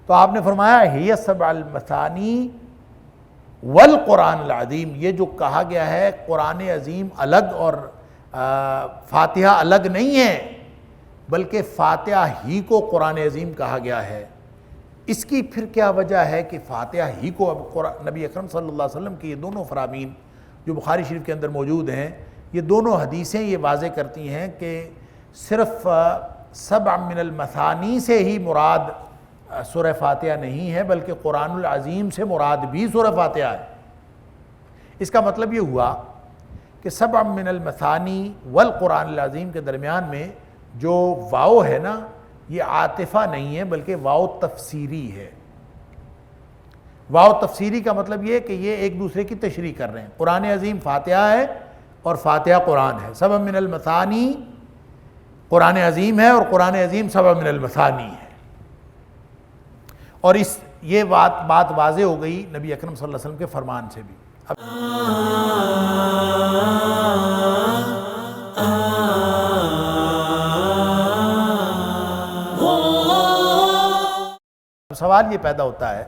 تو آپ نے فرمایا ہی سبع المثانی والقرآن العظیم، یہ جو کہا گیا ہے قرآن عظیم الگ اور فاتحہ الگ نہیں ہے، بلکہ فاتحہ ہی کو قرآن عظیم کہا گیا ہے۔ اس کی پھر کیا وجہ ہے کہ فاتحہ ہی کو اب نبی اکرم صلی اللہ علیہ وسلم کی یہ دونوں فرامین جو بخاری شریف کے اندر موجود ہیں، یہ دونوں حدیثیں یہ واضح کرتی ہیں کہ صرف سبع من المثانی سے ہی مراد سورہ فاتحہ نہیں ہے، بلکہ قرآن العظیم سے مراد بھی سورہ فاتحہ ہے۔ اس کا مطلب یہ ہوا کہ سبع من المثانی والقرآن العظیم کے درمیان میں جو واو ہے نا، یہ عاطفہ نہیں ہے بلکہ واو تفسیری ہے۔ واو تفسیری کا مطلب یہ کہ یہ ایک دوسرے کی تشریح کر رہے ہیں۔ قرآن عظیم فاتحہ ہے اور فاتحہ قرآن ہے۔ سبع من المثانی قرآن عظیم ہے اور قرآن عظیم سبع من المثانی ہے۔ اور یہ بات واضح ہو گئی نبی اکرم صلی اللہ علیہ وسلم کے فرمان سے بھی۔ سوال یہ پیدا ہوتا ہے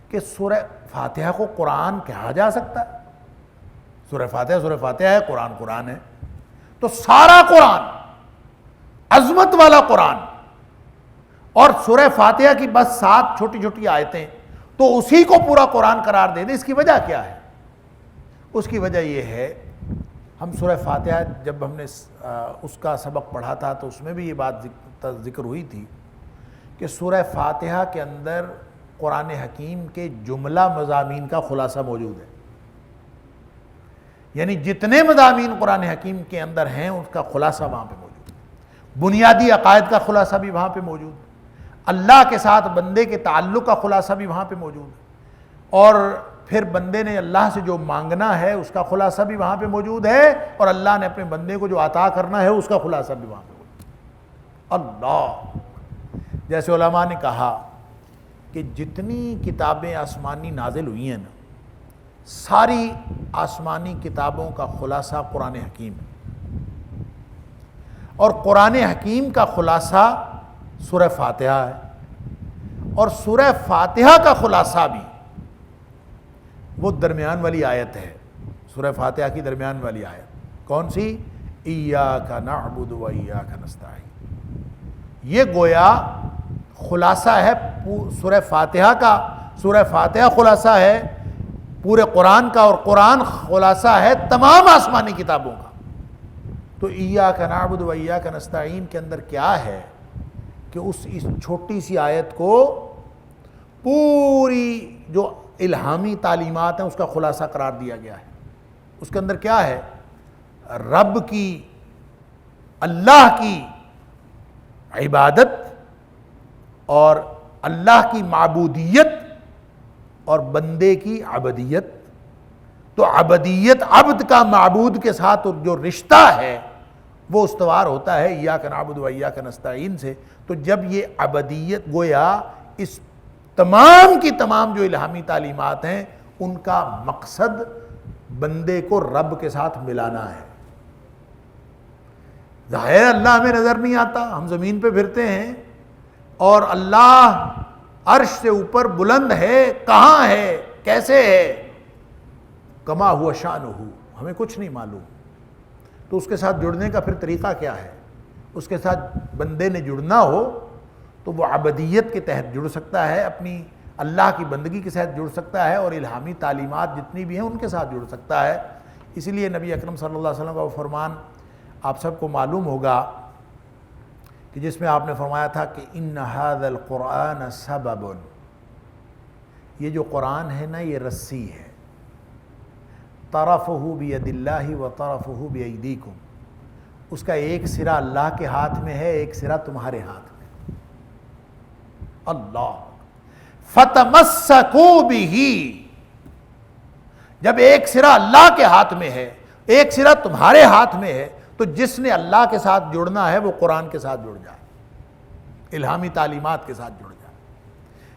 کہ سورہ فاتحہ کو قرآن کہا جا سکتا ہے؟ سورہ فاتحہ ہے، قرآن ہے، تو سارا قرآن، عظمت والا قرآن، اور سورہ فاتحہ کی بس 7 چھوٹی چھوٹی آیتیں، تو اسی کو پورا قرآن قرار دے دیں، اس کی وجہ کیا ہے؟ اس کی وجہ یہ ہے، ہم سورہ فاتحہ جب ہم نے اس کا سبق پڑھا تھا تو اس میں بھی یہ بات ذکر ہوئی تھی کہ سورہ فاتحہ کے اندر قرآن حکیم کے جملہ مضامین کا خلاصہ موجود ہے، یعنی جتنے مضامین قرآن حکیم کے اندر ہیں اس کا خلاصہ وہاں پہ موجود ہے۔ بنیادی عقائد کا خلاصہ بھی وہاں پہ موجود ہے، اللہ کے ساتھ بندے کے تعلق کا خلاصہ بھی وہاں پہ موجود ہے، اور پھر بندے نے اللہ سے جو مانگنا ہے اس کا خلاصہ بھی وہاں پہ موجود ہے، اور اللہ نے اپنے بندے کو جو عطا کرنا ہے اس کا خلاصہ بھی وہاں پہ موجود ہے۔ اللہ، جیسے علماء نے کہا کہ جتنی کتابیں آسمانی نازل ہوئی ہیں نا، ساری آسمانی کتابوں کا خلاصہ قرآن حکیم ہے، اور قرآن حکیم کا خلاصہ سورہ فاتحہ ہے، اور سورہ فاتحہ کا خلاصہ بھی وہ درمیان والی آیت ہے، سورہ فاتحہ کی درمیان والی آیت کون سی؟ ایاک نعبد و ایاک نستعین۔ یہ گویا خلاصہ ہے سورہ فاتحہ کا، سورہ فاتحہ خلاصہ ہے پورے قرآن کا، اور قرآن خلاصہ ہے تمام آسمانی کتابوں کا۔ تو ایاک نعبد و ایاک نستعین کے اندر کیا ہے کہ اس چھوٹی سی آیت کو پوری جو الہامی تعلیمات ہیں اس کا خلاصہ قرار دیا گیا ہے۔ اس کے اندر کیا ہے؟ رب کی، اللہ کی عبادت اور اللہ کی معبودیت اور بندے کی عبدیت۔ تو عبدیت، عبد کا معبود کے ساتھ جو رشتہ ہے وہ استوار ہوتا ہے ایاک نعبد و ایاک نستعین سے۔ تو جب یہ عبدیت، گویا اس تمام کی تمام جو الہامی تعلیمات ہیں ان کا مقصد بندے کو رب کے ساتھ ملانا ہے۔ ظاہر اللہ ہمیں نظر نہیں آتا، ہم زمین پہ پھرتے ہیں، اور اللہ عرش سے اوپر بلند ہے، کہاں ہے، کیسے ہے، کما ہوا شانہ، ہمیں کچھ نہیں معلوم۔ تو اس کے ساتھ جڑنے کا پھر طریقہ کیا ہے؟ اس کے ساتھ بندے نے جڑنا ہو تو وہ عبدیت کے تحت جڑ سکتا ہے، اپنی اللہ کی بندگی کے ساتھ جڑ سکتا ہے، اور الہامی تعلیمات جتنی بھی ہیں ان کے ساتھ جڑ سکتا ہے۔ اسی لیے نبی اکرم صلی اللہ علیہ وسلم کا وہ فرمان آپ سب کو معلوم ہوگا کہ جس میں آپ نے فرمایا تھا کہ ان ھذا القرآن سبب، یہ جو قرآن ہے نا یہ رسی ہے، طرفہ بید اللہ و طرفہ بایدیکم، اس کا ایک سرا اللہ کے ہاتھ میں ہے، ایک سرا تمہارے ہاتھ میں۔ اللہ، فتمسکوا بہ، جب ایک سرا اللہ کے ہاتھ میں ہے، ایک سرا تمہارے ہاتھ میں ہے، تو جس نے اللہ کے ساتھ جڑنا ہے وہ قرآن کے ساتھ جڑ جائے، الہامی تعلیمات کے ساتھ جڑ جائے،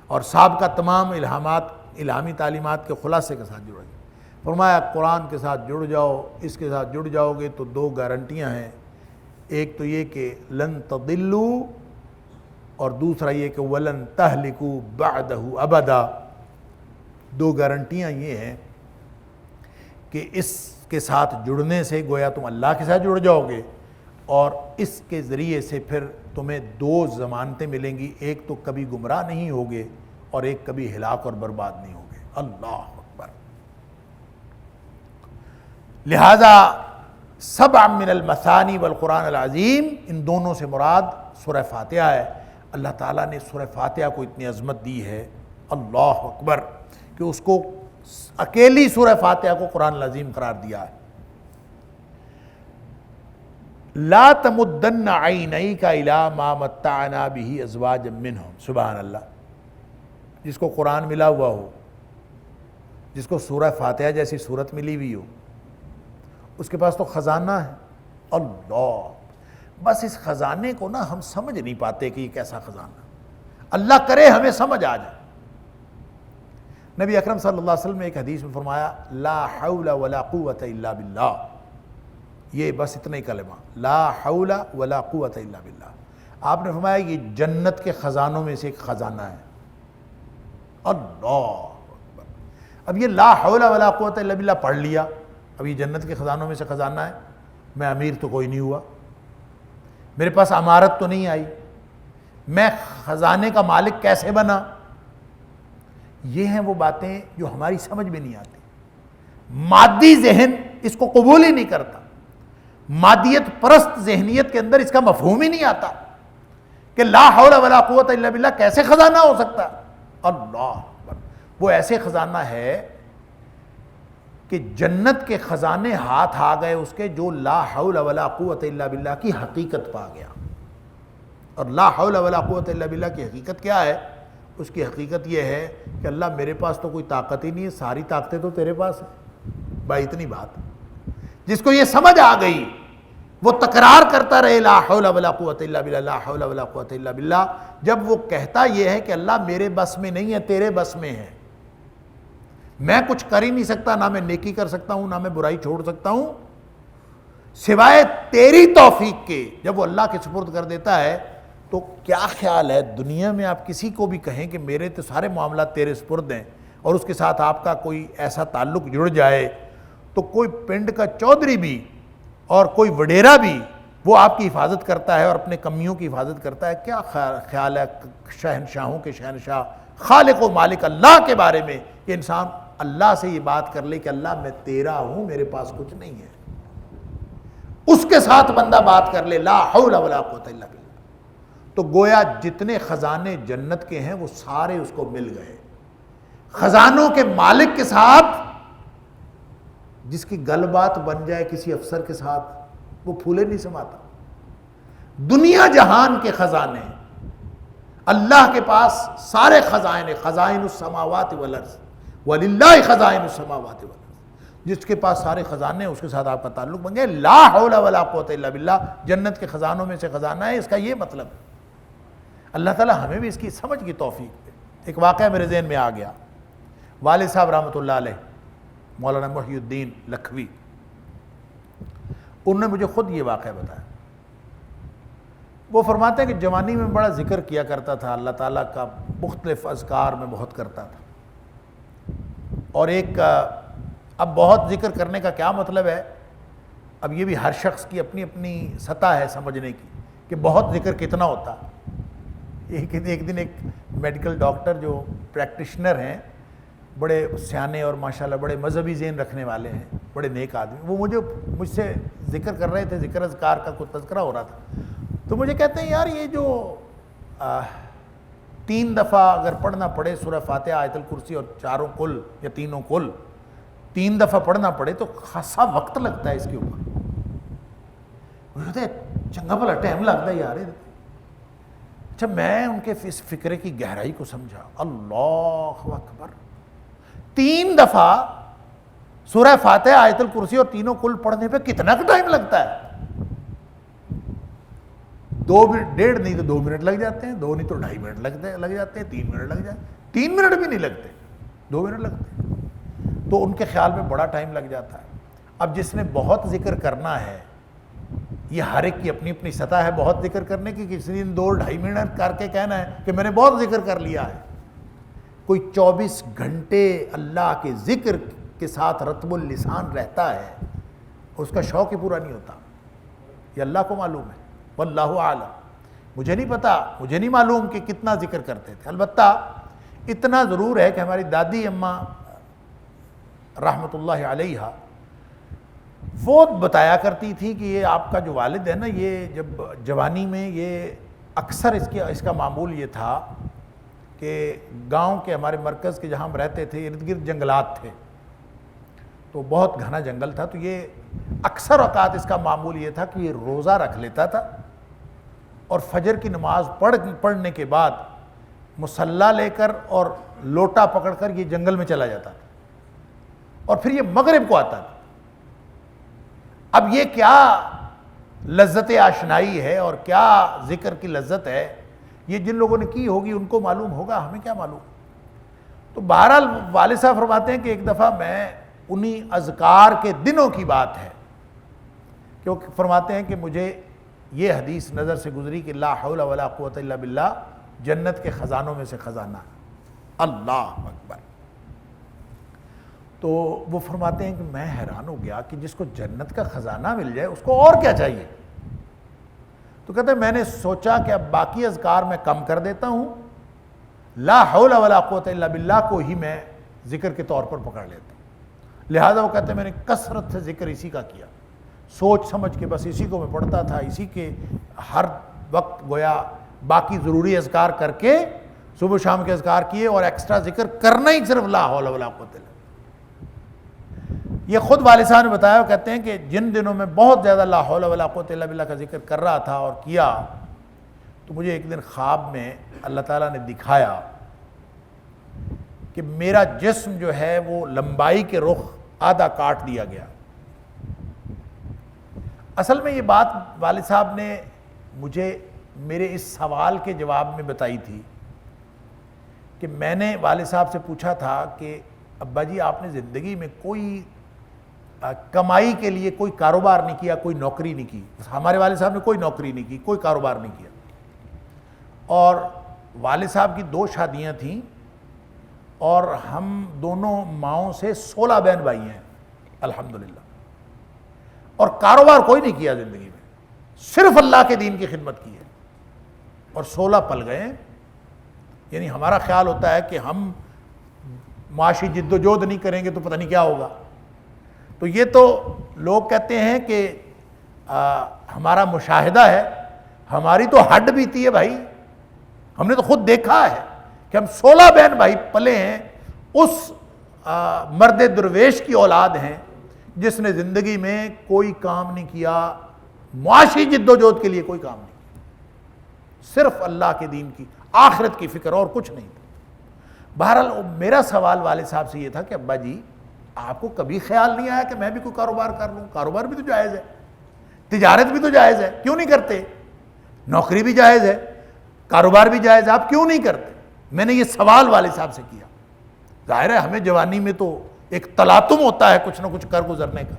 اور سابقہ تمام الہامی تعلیمات کے خلاصے کے ساتھ جڑ جائے۔ فرمایا قرآن کے ساتھ جڑ جاؤ، اس کے ساتھ جڑ جاؤ گے تو 2 گارنٹیاں ہیں، ایک تو یہ کہ لن تضلوا اور دوسرا یہ کہ وَلَن تَهْلِكُوا بَعْدَهُ أَبَدًا، دو گارنٹیاں یہ ہیں کہ اس کے ساتھ جڑنے سے گویا تم اللہ کے ساتھ جڑ جاؤ گے، اور اس کے ذریعے سے پھر تمہیں دو ضمانتیں ملیں گی، ایک تو کبھی گمراہ نہیں ہوگے اور ایک کبھی ہلاک اور برباد نہیں ہوگے۔ اللہ اکبر۔ لہذا سبع من المثانی والقرآن العظیم، ان دونوں سے مراد سورہ فاتحہ ہے۔ اللہ تعالیٰ نے سورہ فاتحہ کو اتنی عظمت دی ہے، اللہ اکبر، کہ اس کو اکیلی سورہ فاتحہ کو قرآن العظیم قرار دیا ہے۔ لا تمدن عینیک الی ما متعنا بہ ازواجا منہم، سبحان اللہ۔ جس کو قرآن ملا ہوا ہو، جس کو سورہ فاتحہ جیسی صورت ملی ہوئی ہو، اس کے پاس تو خزانہ ہے۔ اللہ، بس اس خزانے کو نا ہم سمجھ نہیں پاتے کہ یہ کیسا خزانہ، اللہ کرے ہمیں سمجھ آ جائے۔ نبی اکرم صلی اللہ علیہ وسلم نے ایک حدیث میں فرمایا لا حول ولا قوت الا باللہ، یہ بس اتنا ہی کلمہ، لا حول ولا قوت الا باللہ۔ آپ نے فرمایا یہ جنت کے خزانوں میں سے ایک خزانہ ہے۔ اللہ اکبر۔ اب یہ لا حول ولا قوت الا باللہ پڑھ لیا، اب یہ جنت کے خزانوں میں سے خزانہ ہے، میں امیر تو کوئی نہیں ہوا، میرے پاس عمارت تو نہیں آئی، میں خزانے کا مالک کیسے بنا؟ یہ ہیں وہ باتیں جو ہماری سمجھ میں نہیں آتی۔ مادی ذہن اس کو قبول ہی نہیں کرتا، مادیت پرست ذہنیت کے اندر اس کا مفہوم ہی نہیں آتا کہ لا حول ولا قوت الا باللہ کیسے خزانہ ہو سکتا ہے۔ اللہ اکبر۔ وہ ایسے خزانہ ہے کہ جنت کے خزانے ہاتھ آ گئے اس کے، جو لا حول ولا قوت الا باللہ کی حقیقت پا گیا۔ اور لا حول ولا قوت الا باللہ کی حقیقت کیا ہے؟ اس کی حقیقت یہ ہے کہ اللہ میرے پاس تو کوئی طاقت ہی نہیں ہے، ساری طاقتیں تو تیرے پاس ہیں۔ بھائی اتنی بات، جس کو یہ سمجھ آ گئی وہ تکرار کرتا رہے لا حول ولا قوت الا باللہ، لا حول ولا قوت الا باللہ۔ جب وہ کہتا یہ ہے کہ اللہ میرے بس میں نہیں ہے، تیرے بس میں ہے، میں کچھ کر ہی نہیں سکتا، نہ میں نیکی کر سکتا ہوں، نہ میں برائی چھوڑ سکتا ہوں سوائے تیری توفیق کے، جب وہ اللہ کے سپرد کر دیتا ہے تو کیا خیال ہے دنیا میں آپ کسی کو بھی کہیں کہ میرے تو سارے معاملات تیرے سپرد ہیں، اور اس کے ساتھ آپ کا کوئی ایسا تعلق جڑ جائے تو کوئی پنڈ کا چودھری بھی اور کوئی وڈیرا بھی وہ آپ کی حفاظت کرتا ہے اور اپنے کمیوں کی حفاظت کرتا ہے؟ کیا خیال ہے شہنشاہوں کے شہنشاہ خالق و مالک اللہ کے بارے میں کہ انسان اللہ سے یہ بات کر لے کہ اللہ میں تیرا ہوں، میرے پاس کچھ نہیں ہے، اس کے ساتھ بندہ بات کر لے لا حول ولا قوت الا باللہ، تو گویا جتنے خزانے جنت کے ہیں وہ سارے اس کو مل گئے۔ خزانوں کے مالک کے ساتھ جس کی گل بات بن جائے کسی افسر کے ساتھ وہ پھولے نہیں سماتا۔ دنیا جہان کے خزانے اللہ کے پاس سارے خزائن، خزائن السماوات والارض وللہ خزائن السماوات والارض، جس کے پاس سارے خزانے اس کے ساتھ آپ کا تعلق بن گئے۔ لا حول ولا قوت الا باللہ جنت کے خزانوں میں سے خزانہ ہے، اس کا یہ مطلب ہے۔ اللہ تعالیٰ ہمیں بھی اس کی سمجھ کی توفیق دے۔ ایک واقعہ میرے ذہن میں آ گیا، والد صاحب رحمۃ اللہ علیہ مولانا محی الدین لکھوی، انہوں نے مجھے خود یہ واقعہ بتایا۔ وہ فرماتے ہیں کہ جوانی میں بڑا ذکر کیا کرتا تھا، اللہ تعالیٰ کا مختلف اذکار میں بہت کرتا تھا، اور ایک اب بہت ذکر کرنے کا کیا مطلب ہے، اب یہ بھی ہر شخص کی اپنی اپنی سطح ہے سمجھنے کی کہ بہت ذکر کتنا ہوتا۔ ایک دن ایک میڈیکل ڈاکٹر جو پریکٹیشنر ہیں، بڑے سیانے اور ماشاءاللہ بڑے مذہبی ذہن رکھنے والے ہیں، بڑے نیک آدمی، وہ مجھ سے ذکر کر رہے تھے، ذکر اذکار کا کچھ تذکرہ ہو رہا تھا، تو مجھے کہتے ہیں یار یہ جو 3 دفعہ اگر پڑھنا پڑے سورہ فاتحہ، آیت الکرسی اور چاروں کل یا تینوں کل 3 دفعہ پڑھنا پڑے تو خاصا وقت لگتا ہے اس کے اوپر۔ وہ کہتے ہیں چنگا بھلا ٹائم لگتا ہے یار۔ اچھا میں ان کے اس فکرے کی گہرائی کو سمجھا، اللہ اکبر، 3 دفعہ سورہ فاتحہ، آیت الکرسی اور تینوں کل پڑھنے پہ کتنا ٹائم لگتا ہے؟ 2 منٹ، 1.5 نہیں تو 2 منٹ لگ جاتے ہیں، 2 نہیں تو 2.5 منٹ لگ جاتے ہیں، 3 منٹ لگ جاتے ہیں، 3 منٹ بھی نہیں لگتے، 2 منٹ لگتے ہیں، تو ان کے خیال میں بڑا ٹائم لگ جاتا ہے۔ اب جس نے بہت ذکر کرنا ہے یہ ہر ایک کی اپنی اپنی سطح ہے بہت ذکر کرنے کی، کسی دن 2-2.5 منٹ کر کے کہنا ہے کہ میں نے بہت ذکر کر لیا ہے۔ کوئی 24 گھنٹے اللہ کے ذکر کے ساتھ رطب اللسان رہتا ہے، اس کا شوق ہی پورا نہیں ہوتا، یہ اللہ کو معلوم ہے، واللہ اعلم۔ مجھے نہیں پتا، مجھے نہیں معلوم کہ کتنا ذکر کرتے تھے، البتہ اتنا ضرور ہے کہ ہماری دادی اماں رحمۃ اللہ علیہ وہ بتایا کرتی تھی کہ یہ آپ کا جو والد ہے نا، یہ جب جوانی میں یہ اکثر اس کا معمول یہ تھا کہ گاؤں کے ہمارے مرکز کے جہاں ہم رہتے تھے ارد گرد جنگلات تھے، تو بہت گھنا جنگل تھا، تو یہ اکثر اوقات اس کا معمول یہ تھا کہ یہ روزہ رکھ لیتا تھا اور فجر کی نماز پڑھنے کے بعد مصلی لے کر اور لوٹا پکڑ کر یہ جنگل میں چلا جاتا تھا اور پھر یہ مغرب کو آتا تھا۔ اب یہ کیا لذت آشنائی ہے اور کیا ذکر کی لذت ہے، یہ جن لوگوں نے کی ہوگی ان کو معلوم ہوگا، ہمیں کیا معلوم۔ تو بہرحال والد صاحب فرماتے ہیں کہ ایک دفعہ میں انہی اذکار کے دنوں کی بات ہے، کیونکہ فرماتے ہیں کہ مجھے یہ حدیث نظر سے گزری کہ لا حول ولا قوت الا باللہ جنت کے خزانوں میں سے خزانہ ہے، اللہ اکبر۔ تو وہ فرماتے ہیں کہ میں حیران ہو گیا کہ جس کو جنت کا خزانہ مل جائے اس کو اور کیا چاہیے۔ تو کہتے ہیں میں نے سوچا کہ اب باقی اذکار میں کم کر دیتا ہوں، لا حول ولا قوت الا باللہ کو ہی میں ذکر کے طور پر پکڑ لیتا ہوں۔ لہذا وہ کہتے ہیں میں نے کثرت سے ذکر اسی کا کیا، سوچ سمجھ کے بس اسی کو میں پڑھتا تھا، اسی کے ہر وقت گویا باقی ضروری اذکار کر کے صبح شام کے اذکار کیے اور ایکسٹرا ذکر کرنا ہی صرف لا حول ولا قوت الا۔ یہ خود والد صاحب نے بتایا، وہ کہتے ہیں کہ جن دنوں میں بہت زیادہ لا حول ولا قوت الا باللہ کا ذکر کر رہا تھا اور کیا، تو مجھے ایک دن خواب میں اللہ تعالیٰ نے دکھایا کہ میرا جسم جو ہے وہ لمبائی کے رخ آدھا کاٹ دیا گیا۔ اصل میں یہ بات والد صاحب نے مجھے میرے اس سوال کے جواب میں بتائی تھی کہ میں نے والد صاحب سے پوچھا تھا کہ ابا جی آپ نے زندگی میں کوئی کمائی کے لیے کوئی کاروبار نہیں کیا، کوئی نوکری نہیں کی۔ ہمارے والد صاحب نے کوئی نوکری نہیں کی، کوئی کاروبار نہیں کیا، اور والد صاحب کی 2 شادیاں تھیں اور ہم دونوں ماؤں سے 16 بہن بھائی ہیں الحمدللہ، اور کاروبار کوئی نہیں کیا زندگی میں، صرف اللہ کے دین کی خدمت کی ہے، اور 16 پل گئے ہیں۔ یعنی ہمارا خیال ہوتا ہے کہ ہم معاشی جد و جہد نہیں کریں گے تو پتہ نہیں کیا ہوگا۔ تو یہ تو لوگ کہتے ہیں کہ ہمارا مشاہدہ ہے، ہماری تو ہڈ بیتی ہے بھائی، ہم نے تو خود دیکھا ہے کہ ہم 16 بہن بھائی پلے ہیں، اس مرد درویش کی اولاد ہیں جس نے زندگی میں کوئی کام نہیں کیا، معاشی جد و جہد کے لیے کوئی کام نہیں کیا، صرف اللہ کے دین کی آخرت کی فکر اور کچھ نہیں تھا۔ بہرحال میرا سوال والد صاحب سے یہ تھا کہ ابا جی آپ کو کبھی خیال نہیں آیا کہ میں بھی کوئی کاروبار کر لوں؟ کاروبار بھی تو جائز ہے، تجارت بھی تو جائز ہے، کیوں نہیں کرتے؟ نوکری بھی جائز ہے، کاروبار بھی جائز ہے، آپ کیوں نہیں کرتے؟ میں نے یہ سوال والد صاحب سے کیا۔ ظاہر ہے ہمیں جوانی میں تو ایک تلاطم ہوتا ہے کچھ نہ کچھ کر گزرنے کا،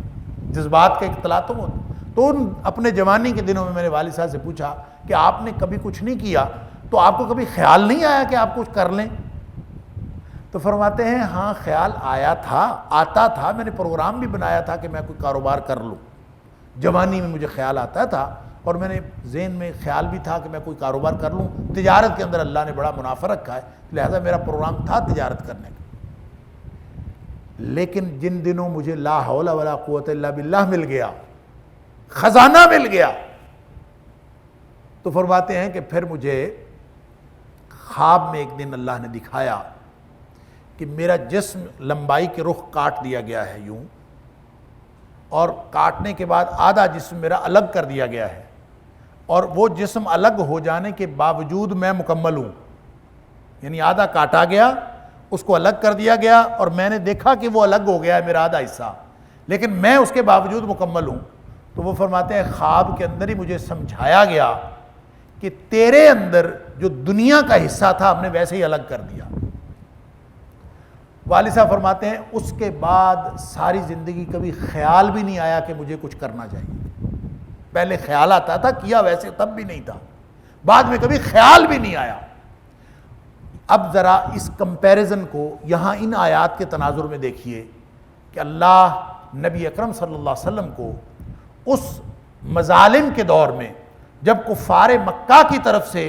جذبات کا ایک تلاطم ہوتا ہے۔ تو اپنے جوانی کے دنوں میں نے والد صاحب سے پوچھا کہ آپ نے کبھی کچھ نہیں کیا تو آپ کو کبھی خیال نہیں آیا کہ آپ کچھ کر لیں؟ تو فرماتے ہیں ہاں خیال آتا تھا، میں نے پروگرام بھی بنایا تھا کہ میں کوئی کاروبار کر لوں، جوانی میں مجھے خیال آتا تھا اور میں نے ذہن میں خیال بھی تھا کہ میں کوئی کاروبار کر لوں، تجارت کے اندر اللہ نے بڑا منافع رکھا ہے، لہذا میرا پروگرام تھا تجارت کرنے کا۔ لیکن جن دنوں مجھے لا حول ولا قوت الا باللہ مل گیا، خزانہ مل گیا، تو فرماتے ہیں کہ پھر مجھے خواب میں ایک دن اللہ نے دکھایا کہ میرا جسم لمبائی کے رخ کاٹ دیا گیا ہے یوں، اور کاٹنے کے بعد آدھا جسم میرا الگ کر دیا گیا ہے، اور وہ جسم الگ ہو جانے کے باوجود میں مکمل ہوں، یعنی آدھا کاٹا گیا، اس کو الگ کر دیا گیا اور میں نے دیکھا کہ وہ الگ ہو گیا ہے میرا آدھا حصہ، لیکن میں اس کے باوجود مکمل ہوں۔ تو وہ فرماتے ہیں خواب کے اندر ہی مجھے سمجھایا گیا کہ تیرے اندر جو دنیا کا حصہ تھا ہم نے ویسے ہی الگ کر دیا۔ والد صاحب فرماتے ہیں اس کے بعد ساری زندگی کبھی خیال بھی نہیں آیا کہ مجھے کچھ کرنا چاہیے، پہلے خیال آتا تھا، کیا ویسے تب بھی نہیں تھا، بعد میں کبھی خیال بھی نہیں آیا۔ اب ذرا اس کمپیریزن کو یہاں ان آیات کے تناظر میں دیکھیے کہ اللہ نبی اکرم صلی اللہ علیہ وسلم کو اس مظالم کے دور میں جب کفار مکہ کی طرف سے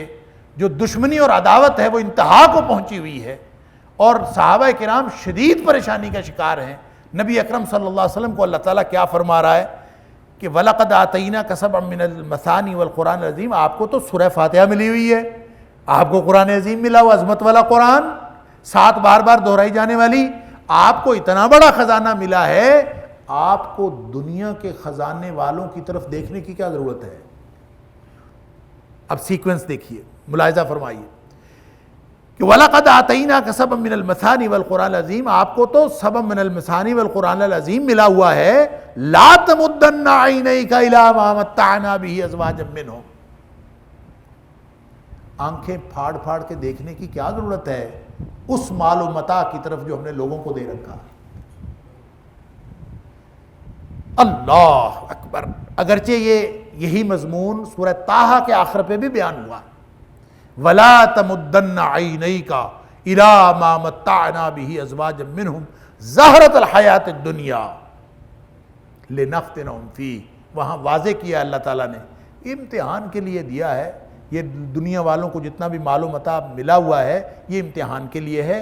جو دشمنی اور عداوت ہے وہ انتہا کو پہنچی ہوئی ہے اور صحابہ کرام شدید پریشانی کا شکار ہیں، نبی اکرم صلی اللہ علیہ وسلم کو اللہ تعالیٰ کیا فرما رہا ہے کہ وَلَقَدْ آتَيْنَاكَ سَبْعًا مِنَ الْمَثَانِي وَالْقُرْآنِ الْعَظِيمِ، آپ کو تو سورہ فاتحہ ملی ہوئی ہے، آپ کو قرآن عظیم ملا ہوا، عظمت والا قرآن، 7 بار بار دہرائی جانے والی، آپ کو اتنا بڑا خزانہ ملا ہے، آپ کو دنیا کے خزانے والوں کی طرف دیکھنے کی کیا ضرورت ہے؟ اب سیکوینس دیکھیے، ملاحظہ فرمائیے کہ وَلَقَدْ آتَيْنَاكَ سَبْعًا مِنَ الْمَثَانِي وَالْقُرْآنِ الْعَظِيمِ، آپ کو تو سبع من المثانی والقرآن العظیم ملا ہوا ہے، لَا تَمُدَّنَّ عَيْنَيْكَ إِلَىٰ مَا مَتَّعْنَا بِهِ أَزْوَاجًا مِّنْهُمْ، آنکھیں پھاڑ پھاڑ کے دیکھنے کی کیا ضرورت ہے اس مال و متاع کی طرف جو ہم نے لوگوں کو دے رکھا۔ اللہ اکبر، اگرچہ یہی مضمون سورہ طٰہٰ کے آخر پہ بھی بیان ہوا، وَلَا تَمُدَّنَّ عَيْنَيْكَ إِلَىٰ مَا مَتَّعْنَا بِهِ أَزْوَاجًا مِّنْهُمْ زَهْرَةَ الْحَيَاةِ الدُّنْيَا لِنَفْتِنَهُمْ فِيهِ، وہاں واضح کیا اللہ تعالیٰ نے امتحان کے لیے دیا ہے، یہ دنیا والوں کو جتنا بھی مال و متاع ملا ہوا ہے یہ امتحان کے لیے ہے،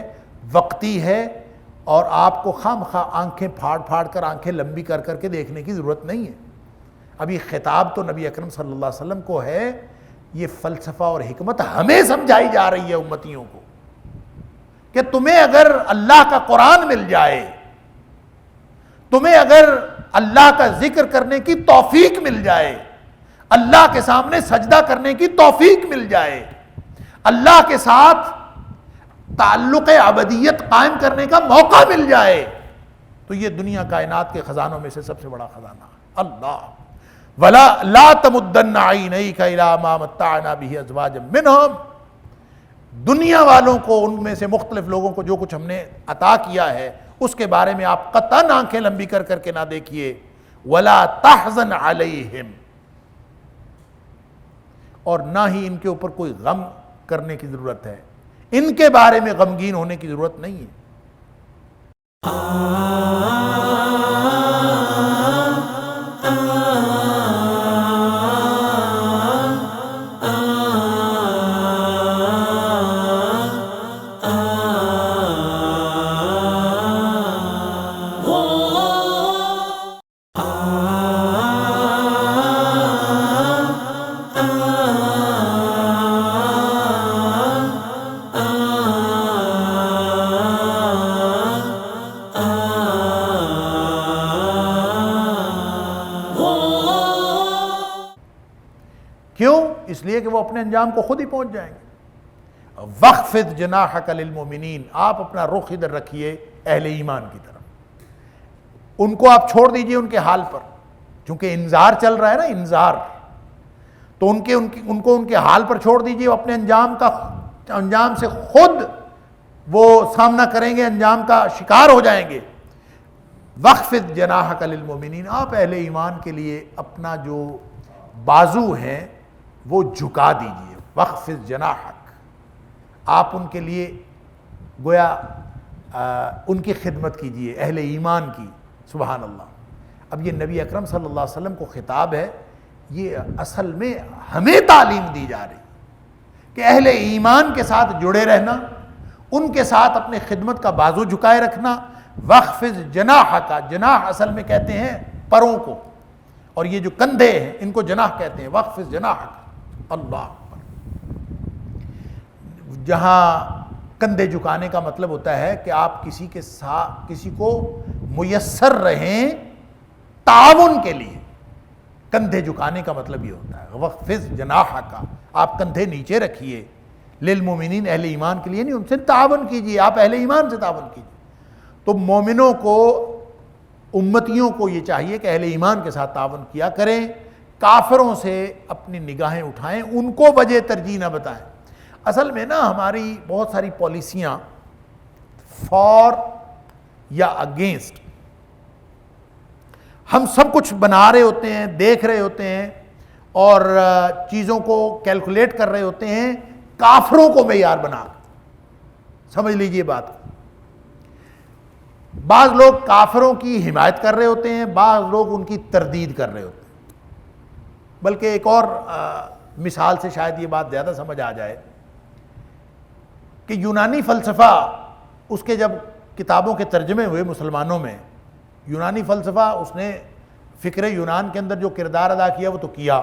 وقتی ہے، اور آپ کو خام خواہ آنکھیں پھاڑ پھاڑ کر آنکھیں لمبی کر کر کے دیکھنے کی ضرورت نہیں ہے۔ ابھی خطاب تو نبی اکرم صلی اللہ علیہ وسلم کو ہے، یہ فلسفہ اور حکمت ہمیں سمجھائی جا رہی ہے امتیوں کو کہ تمہیں اگر اللہ کا قرآن مل جائے، تمہیں اگر اللہ کا ذکر کرنے کی توفیق مل جائے، اللہ کے سامنے سجدہ کرنے کی توفیق مل جائے، اللہ کے ساتھ تعلق عبدیت قائم کرنے کا موقع مل جائے، تو یہ دنیا کائنات کے خزانوں میں سے سب سے بڑا خزانہ اللہ۔ وَلَا لَا تَمُدَّنَّ عَيْنَيْكَ إِلَىٰ مَا مَتَّعْنَا بِهِ أَزْوَاجًا مِّنْهُمْ، دنیا والوں کو، ان میں سے مختلف لوگوں کو جو کچھ ہم نے عطا کیا ہے اس کے بارے میں آپ قطعاً آنکھیں لمبی کر کر کے نہ دیکھیے، وَلَا تَحْزَنْ عَلَيْهِمْ، اور نہ ہی ان کے اوپر کوئی غم کرنے کی ضرورت ہے، ان کے بارے میں غمگین ہونے کی ضرورت نہیں ہے۔ کیوں؟ اس لیے کہ وہ اپنے انجام کو خود ہی پہنچ جائیں گے۔ وَخْفِضْ جَنَاحَكَ لِلْمُؤْمِنِينَ، آپ اپنا رخ ادھر رکھیے اہل ایمان کی طرف، ان کو آپ چھوڑ دیجئے ان کے حال پر، چونکہ انذار چل رہا ہے نا، انذار، تو ان کو ان کے حال پر چھوڑ دیجئے، وہ اپنے انجام سے خود وہ سامنا کریں گے، انجام کا شکار ہو جائیں گے۔ وَخْفِضْ جَنَاحَكَ لِلْمُؤْمِنِينَ، آپ اہل ایمان کے لیے اپنا جو بازو ہیں وہ جھکا دیجئے، وَخْفِضْ جَنَاحَكَ، آپ ان کے لیے گویا ان کی خدمت کیجئے، اہل ایمان کی، سبحان اللہ۔ اب یہ نبی اکرم صلی اللہ علیہ وسلم کو خطاب ہے، یہ اصل میں ہمیں تعلیم دی جا رہی کہ اہل ایمان کے ساتھ جڑے رہنا، ان کے ساتھ اپنے خدمت کا بازو جھکائے رکھنا۔ وَخْفِضْ جَنَاحَكَ، جناح اصل میں کہتے ہیں پروں کو، اور یہ جو کندھے ہیں ان کو جناح کہتے ہیں۔ وَخْفِضْ جَنَاحَكَ، اللہ اکبر۔ جہاں کندھے جھکانے کا مطلب ہوتا ہے کہ آپ کسی کے ساتھ، کسی کو میسر رہیں تعاون کے لیے، کندھے جھکانے کا مطلب یہ ہوتا ہے۔ وَخْفِضْ جَنَاحَكَ، آپ کندھے نیچے رکھیے، للمومنین، اہل ایمان کے لیے نہیں، ان سے تعاون کیجیے، آپ اہل ایمان سے تعاون کیجیے۔ تو مومنوں کو، امتیوں کو یہ چاہیے کہ اہل ایمان کے ساتھ تعاون کیا کریں، کافروں سے اپنی نگاہیں اٹھائیں، ان کو وجہ ترجیح نہ بتائیں۔ اصل میں نا ہماری بہت ساری پالیسیاں فار یا اگینسٹ، ہم سب کچھ بنا رہے ہوتے ہیں، دیکھ رہے ہوتے ہیں، اور چیزوں کو کیلکولیٹ کر رہے ہوتے ہیں کافروں کو معیار بنا کر. سمجھ لیجئے بات. بعض لوگ کافروں کی حمایت کر رہے ہوتے ہیں، بعض لوگ ان کی تردید کر رہے ہوتے ہیں. بلکہ ایک اور مثال سے شاید یہ بات زیادہ سمجھ آ جائے کہ یونانی فلسفہ، اس کے جب کتابوں کے ترجمے ہوئے مسلمانوں میں، یونانی فلسفہ اس نے فکر یونان کے اندر جو کردار ادا کیا وہ تو کیا.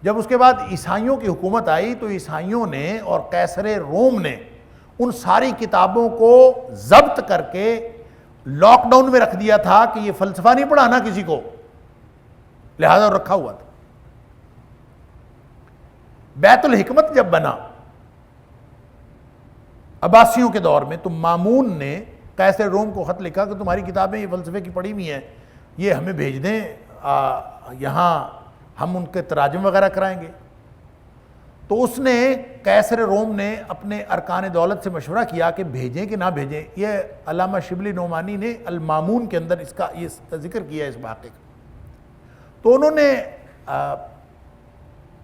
جب اس کے بعد عیسائیوں کی حکومت آئی تو عیسائیوں نے اور قیصر روم نے ان ساری کتابوں کو ضبط کر کے لاک ڈاؤن میں رکھ دیا تھا کہ یہ فلسفہ نہیں پڑھانا کسی کو، لہذا رکھا ہوا تھا. بیت الحکمت جب بنا عباسیوں کے دور میں تو مامون نے قیصر روم کو خط لکھا کہ تمہاری کتابیں یہ فلسفے کی پڑھی ہوئی ہیں، یہ ہمیں بھیج دیں، یہاں ہم ان کے تراجم وغیرہ کرائیں گے. تو اس نے قیصر روم نے اپنے ارکان دولت سے مشورہ کیا کہ بھیجیں کہ نہ بھیجیں. یہ علامہ شبلی نعمانی نے المامون کے اندر اس کا یہ ذکر کیا ہے اس واقعے کا. تو انہوں نے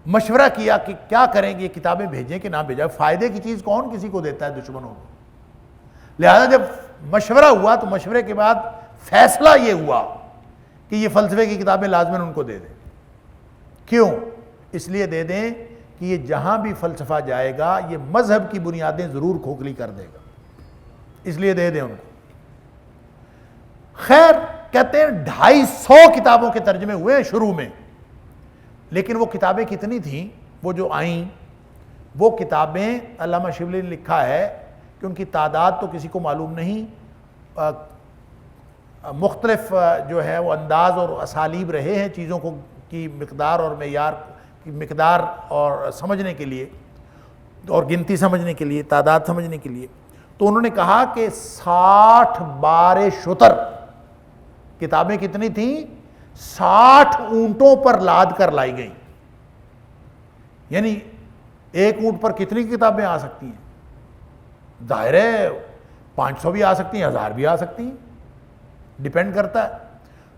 مشورہ کیا کہ کیا کریں گے، یہ کتابیں بھیجیں کہ نہ بھیجیں. فائدے کی چیز کون کسی کو دیتا ہے؟ دشمنوں کو. لہذا جب مشورہ ہوا تو مشورے کے بعد فیصلہ یہ ہوا کہ یہ فلسفے کی کتابیں لازماً ان کو دے دیں. کیوں؟ اس لیے دے دیں کہ یہ جہاں بھی فلسفہ جائے گا یہ مذہب کی بنیادیں ضرور کھوکھلی کر دے گا، اس لیے دے دیں ان کو. خیر کہتے ہیں 250 کتابوں کے ترجمے ہوئے ہیں شروع میں، لیکن وہ کتابیں کتنی تھیں وہ جو آئیں وہ کتابیں، علامہ شبلی نے لکھا ہے کہ ان کی تعداد تو کسی کو معلوم نہیں، مختلف جو ہے وہ انداز اور اسالیب رہے ہیں چیزوں کو کی مقدار اور معیار کی مقدار اور سمجھنے کے لیے اور گنتی سمجھنے کے لیے، تعداد سمجھنے کے لیے. تو انہوں نے کہا کہ 60 بار شتر کتابیں کتنی تھیں؟ 60 اونٹوں پر لاد کر لائی گئیں. یعنی ایک اونٹ پر کتنی کتابیں آ سکتی ہیں؟ ظاہر ہے 500 بھی آ سکتی ہیں، 1000 بھی آ سکتی ہیں، ڈیپینڈ کرتا ہے.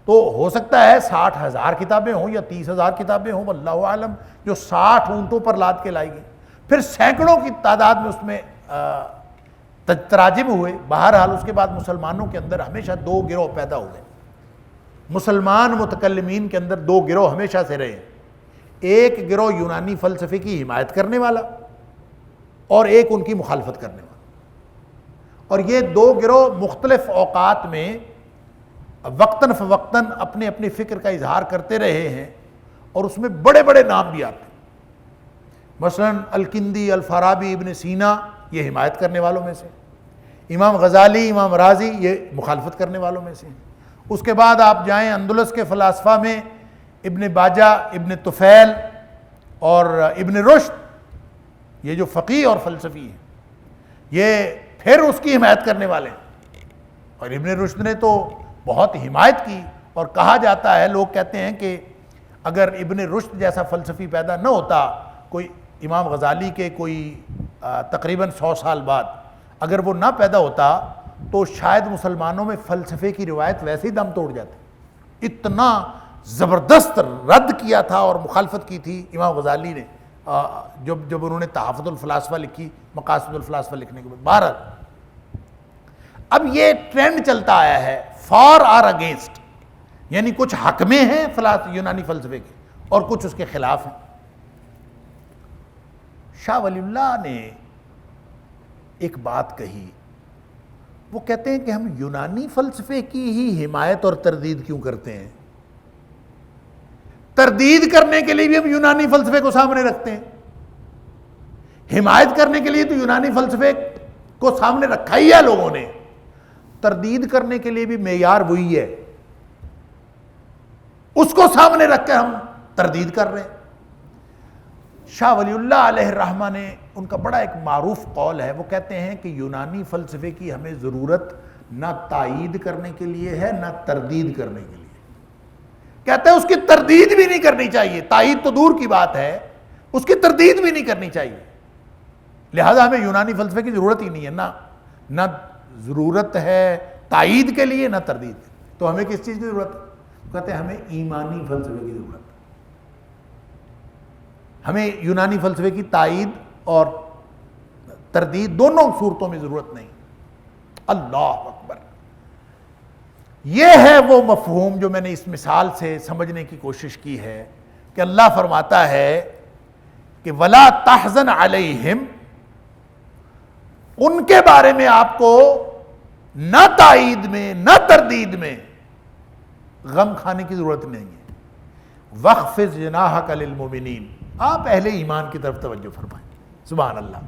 تو ہو سکتا ہے 60,000 کتابیں ہوں یا 30,000 کتابیں ہوں، واللہ عالم، جو 60 اونٹوں پر لاد کے لائی گئی. پھر سینکڑوں کی تعداد میں اس میں تراجم ہوئے. بہرحال اس کے بعد مسلمانوں کے اندر ہمیشہ 2 گروہ پیدا ہوئے. مسلمان متکلمین کے اندر 2 گروہ ہمیشہ سے رہے. ایک گروہ یونانی فلسفے کی حمایت کرنے والا اور ایک ان کی مخالفت کرنے والا. اور یہ 2 گروہ مختلف اوقات میں وقتاً فوقتاً اپنے اپنی فکر کا اظہار کرتے رہے ہیں، اور اس میں بڑے بڑے نام بھی آتے ہیں. مثلا الکندی، الفارابی، ابن سینا یہ حمایت کرنے والوں میں سے، امام غزالی، امام رازی یہ مخالفت کرنے والوں میں سے. اس کے بعد آپ جائیں اندلس کے فلاسفہ میں ابن باجہ، ابن طفیل اور ابن رشد، یہ جو فقیہ اور فلسفی ہیں، یہ پھر اس کی حمایت کرنے والے ہیں. اور ابن رشد نے تو بہت حمایت کی، اور کہا جاتا ہے، لوگ کہتے ہیں کہ اگر ابن رشد جیسا فلسفی پیدا نہ ہوتا، کوئی امام غزالی کے کوئی تقریباً 100 سال بعد اگر وہ نہ پیدا ہوتا تو شاید مسلمانوں میں فلسفے کی روایت ویسے ہی دم توڑ جاتی. اتنا زبردست رد کیا تھا اور مخالفت کی تھی امام غزالی نے جب انہوں نے تحفظ الفلاسفہ لکھی، مقاصد الفلاسفہ لکھنے کے بعد. بہرحال اب یہ ٹرینڈ چلتا آیا ہے فار اور اگینسٹ، یعنی کچھ حق میں ہیں یونانی فلسفے کے اور کچھ اس کے خلاف ہیں. شاہ ولی اللہ نے ایک بات کہی، وہ کہتے ہیں کہ ہم یونانی فلسفے کی ہی حمایت اور تردید کیوں کرتے ہیں؟ تردید کرنے کے لیے بھی ہم یونانی فلسفے کو سامنے رکھتے ہیں، حمایت کرنے کے لیے تو یونانی فلسفے کو سامنے رکھا ہی ہے لوگوں نے، تردید کرنے کے لیے بھی معیار وہی ہے، اس کو سامنے رکھ کر ہم تردید کر رہے ہیں. شاہ ولی اللہ علیہ الرحمہ نے ان کا بڑا ایک معروف قول ہے، وہ کہتے ہیں کہ یونانی فلسفے کی ہمیں ضرورت نہ تائید کرنے کے لیے ہے نہ تردید کرنے کے لیے. کہتے ہیں اس کی تردید بھی نہیں کرنی چاہیے، تائید تو دور کی بات ہے، اس کی تردید بھی نہیں کرنی چاہیے. لہذا ہمیں یونانی فلسفے کی ضرورت ہی نہیں ہے، نہ ضرورت ہے تائید کے لیے نہ تردید کے لیے. تو ہمیں کس چیز کی ضرورت ہے؟ کہتے ہیں ہمیں ایمانی فلسفے کی ضرورت ہے. ہمیں یونانی فلسفے کی تائید اور تردید دونوں صورتوں میں ضرورت نہیں. اللہ اکبر. یہ ہے وہ مفہوم جو میں نے اس مثال سے سمجھنے کی کوشش کی ہے کہ اللہ فرماتا ہے کہ وَلَا تَحْزَنْ عَلَيْهِمْ، ان کے بارے میں آپ کو نہ تائید میں نہ تردید میں غم کھانے کی ضرورت نہیں ہے. وَخْفِضْ جَنَاحَكَ لِلْمُؤْمِنِينَ، آپ اہل ایمان کی طرف توجہ فرمائیں. سبحان اللہ.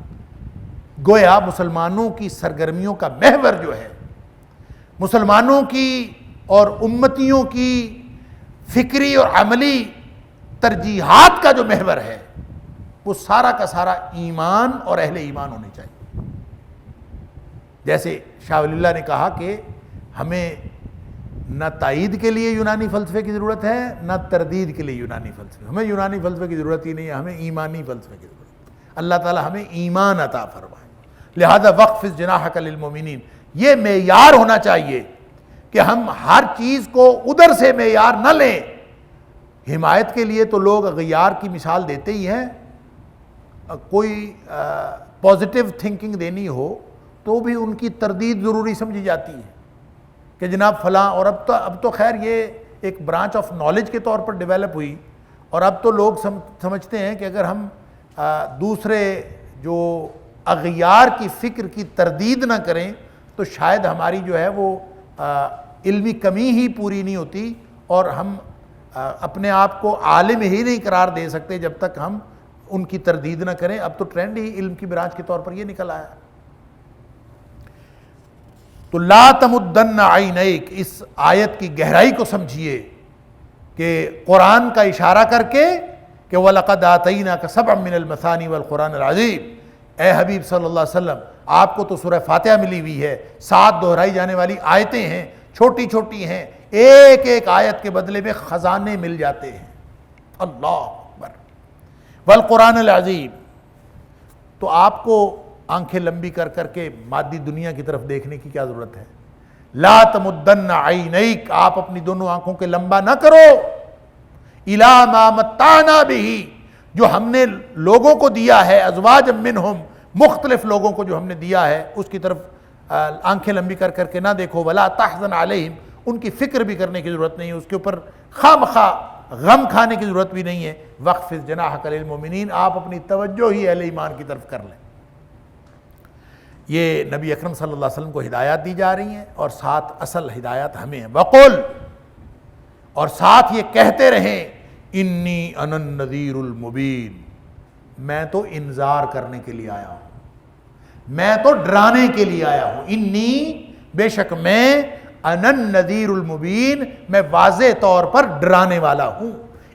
گویا مسلمانوں کی سرگرمیوں کا محور جو ہے، مسلمانوں کی اور امتیوں کی فکری اور عملی ترجیحات کا جو محور ہے، وہ سارا کا سارا ایمان اور اہل ایمان ہونے چاہیے. جیسے شاہ ولی اللہ نے کہا کہ ہمیں نہ تائید کے لیے یونانی فلسفے کی ضرورت ہے نہ تردید کے لیے یونانی فلسفے. ہمیں یونانی فلسفے کی ضرورت ہی نہیں ہے، ہمیں ایمانی فلسفے کی ضرورت ہے. اللہ تعالی ہمیں ایمان عطا فرمائے. لہذا وَخْفِضْ جَنَاحَكَ لِلْمُؤْمِنِينَ، یہ معیار ہونا چاہیے کہ ہم ہر چیز کو ادھر سے معیار نہ لیں. حمایت کے لیے تو لوگ غیار کی مثال دیتے ہی ہیں. کوئی پازیٹیو تھنکنگ دینی ہو تو بھی ان کی تردید ضروری سمجھی جاتی ہے کہ جناب فلاں. اور اب تو خیر یہ ایک برانچ آف نالج کے طور پر ڈیولپ ہوئی، اور اب تو لوگ سمجھتے ہیں کہ اگر ہم دوسرے جو اغیار کی فکر کی تردید نہ کریں تو شاید ہماری جو ہے وہ علمی کمی ہی پوری نہیں ہوتی، اور ہم اپنے آپ کو عالم ہی نہیں قرار دے سکتے جب تک ہم ان کی تردید نہ کریں. اب تو ٹرینڈ ہی علم کی برانچ کے طور پر یہ نکل آیا. تو لا تمدن عینیک، اس آیت کی گہرائی کو سمجھیے کہ قرآن کا اشارہ کر کے کہ وَلَقَدْ آتَيْنَاكَ سَبْعًا مِّنَ الْمَثَانِي وَالْقُرْآنِ الْعَظِيمِ، اے حبیب صلی اللہ علیہ وسلم آپ کو تو سورہ فاتحہ ملی ہوئی ہے، 7 دہرائی جانے والی آیتیں ہیں، چھوٹی چھوٹی ہیں، ایک ایک آیت کے بدلے میں خزانے مل جاتے ہیں. اللہ اکبر. والقرآن العظیم. تو آپ کو آنکھیں لمبی کر کر کے مادی دنیا کی طرف دیکھنے کی کیا ضرورت ہے؟ لا تمدن عینیک، آپ اپنی دونوں آنکھوں کے لمبا نہ کرو. الی ما متعنا بہ، جو ہم نے لوگوں کو دیا ہے، ازواج منہم، مختلف لوگوں کو جو ہم نے دیا ہے اس کی طرف آنکھیں لمبی کر کر کے نہ دیکھو. ولا تحزن علیہم، ان کی فکر بھی کرنے کی ضرورت نہیں ہے، اس کے اوپر خواہ غم کھانے کی ضرورت بھی نہیں ہے. وَخْفِضْ جَنَاحَكَ لِلْمُؤْمِنِينَ، آپ اپنی توجہ ہی اہل ایمان کی طرف کر لیں. یہ نبی اکرم صلی اللہ علیہ وسلم کو ہدایات دی جا رہی ہیں، اور ساتھ اصل ہدایات ہمیں ہیں. وَقُلْ، اور ساتھ یہ کہتے رہیں انی انا النذیر المبین، میں تو انذار کرنے کے لیے آیا ہوں، میں تو ڈرانے کے لیے آیا ہوں. انی، بے شک میں، انا النذیر المبین، میں واضح طور پر ڈرانے والا ہوں،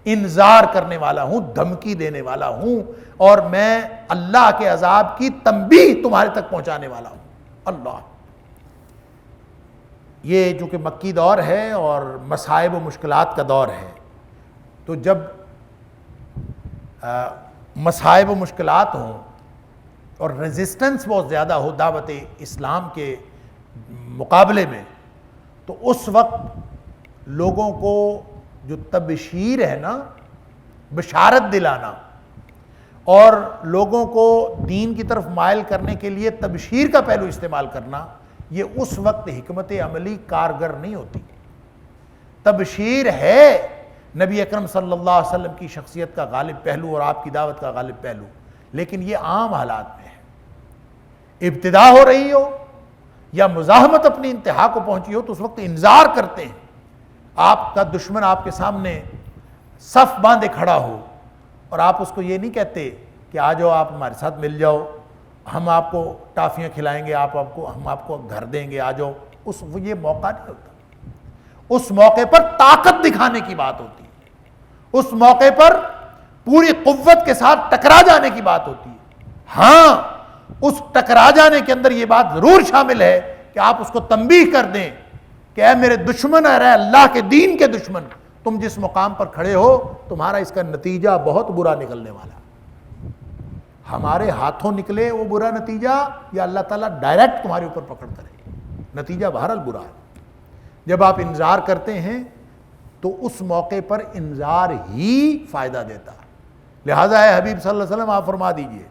انذار کرنے والا ہوں، دھمکی دینے والا ہوں، اور میں اللہ کے عذاب کی تنبیہ تمہارے تک پہنچانے والا ہوں. اللہ. یہ چونکہ مکی دور ہے اور مصائب و مشکلات کا دور ہے، تو جب مصائب و مشکلات ہوں اور ریزسٹنس بہت زیادہ ہو دعوت اسلام کے مقابلے میں، تو اس وقت لوگوں کو جو تبشیر ہے نا، بشارت دلانا اور لوگوں کو دین کی طرف مائل کرنے کے لیے تبشیر کا پہلو استعمال کرنا، یہ اس وقت حکمت عملی کارگر نہیں ہوتی. تبشیر ہے نبی اکرم صلی اللہ علیہ وسلم کی شخصیت کا غالب پہلو اور آپ کی دعوت کا غالب پہلو، لیکن یہ عام حالات میں ہے. ابتدا ہو رہی ہو یا مزاحمت اپنی انتہا کو پہنچی ہو تو اس وقت انذار کرتے ہیں. آپ کا دشمن آپ کے سامنے صف باندھے کھڑا ہو اور آپ اس کو یہ نہیں کہتے کہ آ جاؤ آپ ہمارے ساتھ مل جاؤ، ہم آپ کو ٹافیاں کھلائیں گے، ہم آپ کو گھر دیں گے، آ جاؤ. یہ موقع نہیں ہوتا. اس موقع پر طاقت دکھانے کی بات ہوتی ہے، اس موقع پر پوری قوت کے ساتھ ٹکرا جانے کی بات ہوتی ہے. ہاں، اس ٹکرا جانے کے اندر یہ بات ضرور شامل ہے کہ آپ اس کو تنبیہ کر دیں کہ اے میرے دشمن، اے اللہ کے دین کے دشمن، تم جس مقام پر کھڑے ہو تمہارا اس کا نتیجہ بہت برا نکلنے والا. ہمارے ہاتھوں نکلے وہ برا نتیجہ یا اللہ تعالیٰ ڈائریکٹ تمہارے اوپر پکڑ کرے، نتیجہ بہرحال برا ہے. جب آپ انذار کرتے ہیں تو اس موقع پر انذار ہی فائدہ دیتا ہے. لہٰذا اے حبیب صلی اللہ علیہ وسلم آپ فرما دیجئے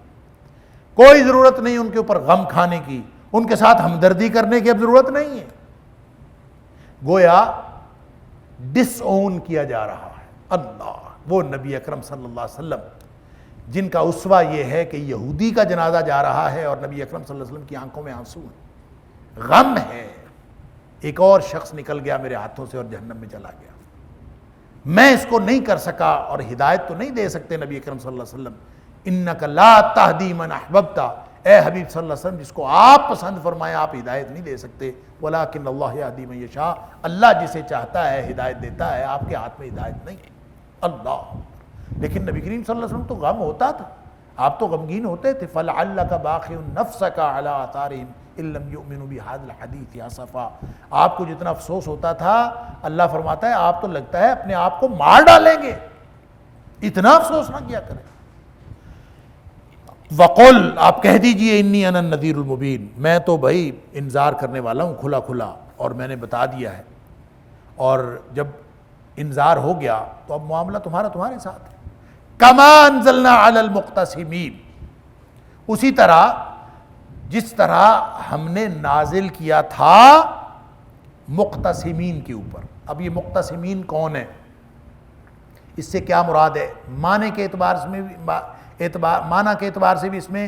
کوئی ضرورت نہیں ان کے اوپر غم کھانے کی، ان کے ساتھ ہمدردی کرنے کی اب ضرورت نہیں ہے۔ گویا ڈس اون کیا جا رہا ہے اللہ، وہ نبی اکرم صلی اللہ علیہ وسلم جن کا اسوہ یہ ہے کہ یہودی کا جنازہ جا رہا ہے اور نبی اکرم صلی اللہ علیہ وسلم کی آنکھوں میں آنسو ہیں، غم ہے، ایک اور شخص نکل گیا میرے ہاتھوں سے اور جہنم میں چلا گیا، میں اس کو نہیں کر سکا اور ہدایت تو نہیں دے سکتے نبی اکرم صلی اللہ علیہ وسلم، انک لا تہدی من احببت، اے حبیب صلی اللہ علیہ وسلم جس کو آپ پسند فرمائیں آپ ہدایت نہیں دے سکتے، ولکن اللہ یہدی من یشاء، اللہ جسے چاہتا ہے ہدایت دیتا ہے، آپ کے ہاتھ میں ہدایت نہیں ہے اللہ۔ لیکن نبی کریم صلی اللہ علیہ وسلم تو غم ہوتا تھا، آپ تو غمگین ہوتے تھے، فَلَعَلَّكَ بَاخِعٌ نَفْسَكَ عَلَىٰ آثَارِهِمْ إِن لَّمْ يُؤْمِنُوا بِهَٰذَا الْحَدِيثِ آسَفًا، آپ کو جتنا افسوس ہوتا تھا اللہ فرماتا ہے آپ تو لگتا ہے اپنے آپ کو مار ڈالیں گے، اتنا افسوس نہ کیا کریں۔ وَقُلْ، آپ کہہ دیجئے اِنِّي أَنَا النَّذِيرُ الْمُبِينُ، میں تو بھائی انذار کرنے والا ہوں کھلا کھلا، اور میں نے بتا دیا ہے، اور جب انذار ہو گیا تو اب معاملہ تمہارے ساتھ ہے۔ کَمَا أَنزَلْنَا عَلَى الْمُقْتَسِمِينَ، اسی طرح جس طرح ہم نے نازل کیا تھا مقتسمین کے اوپر۔ اب یہ مقتسمین کون ہے، اس سے کیا مراد ہے؟ معنی کے اعتبار سے بھی اس میں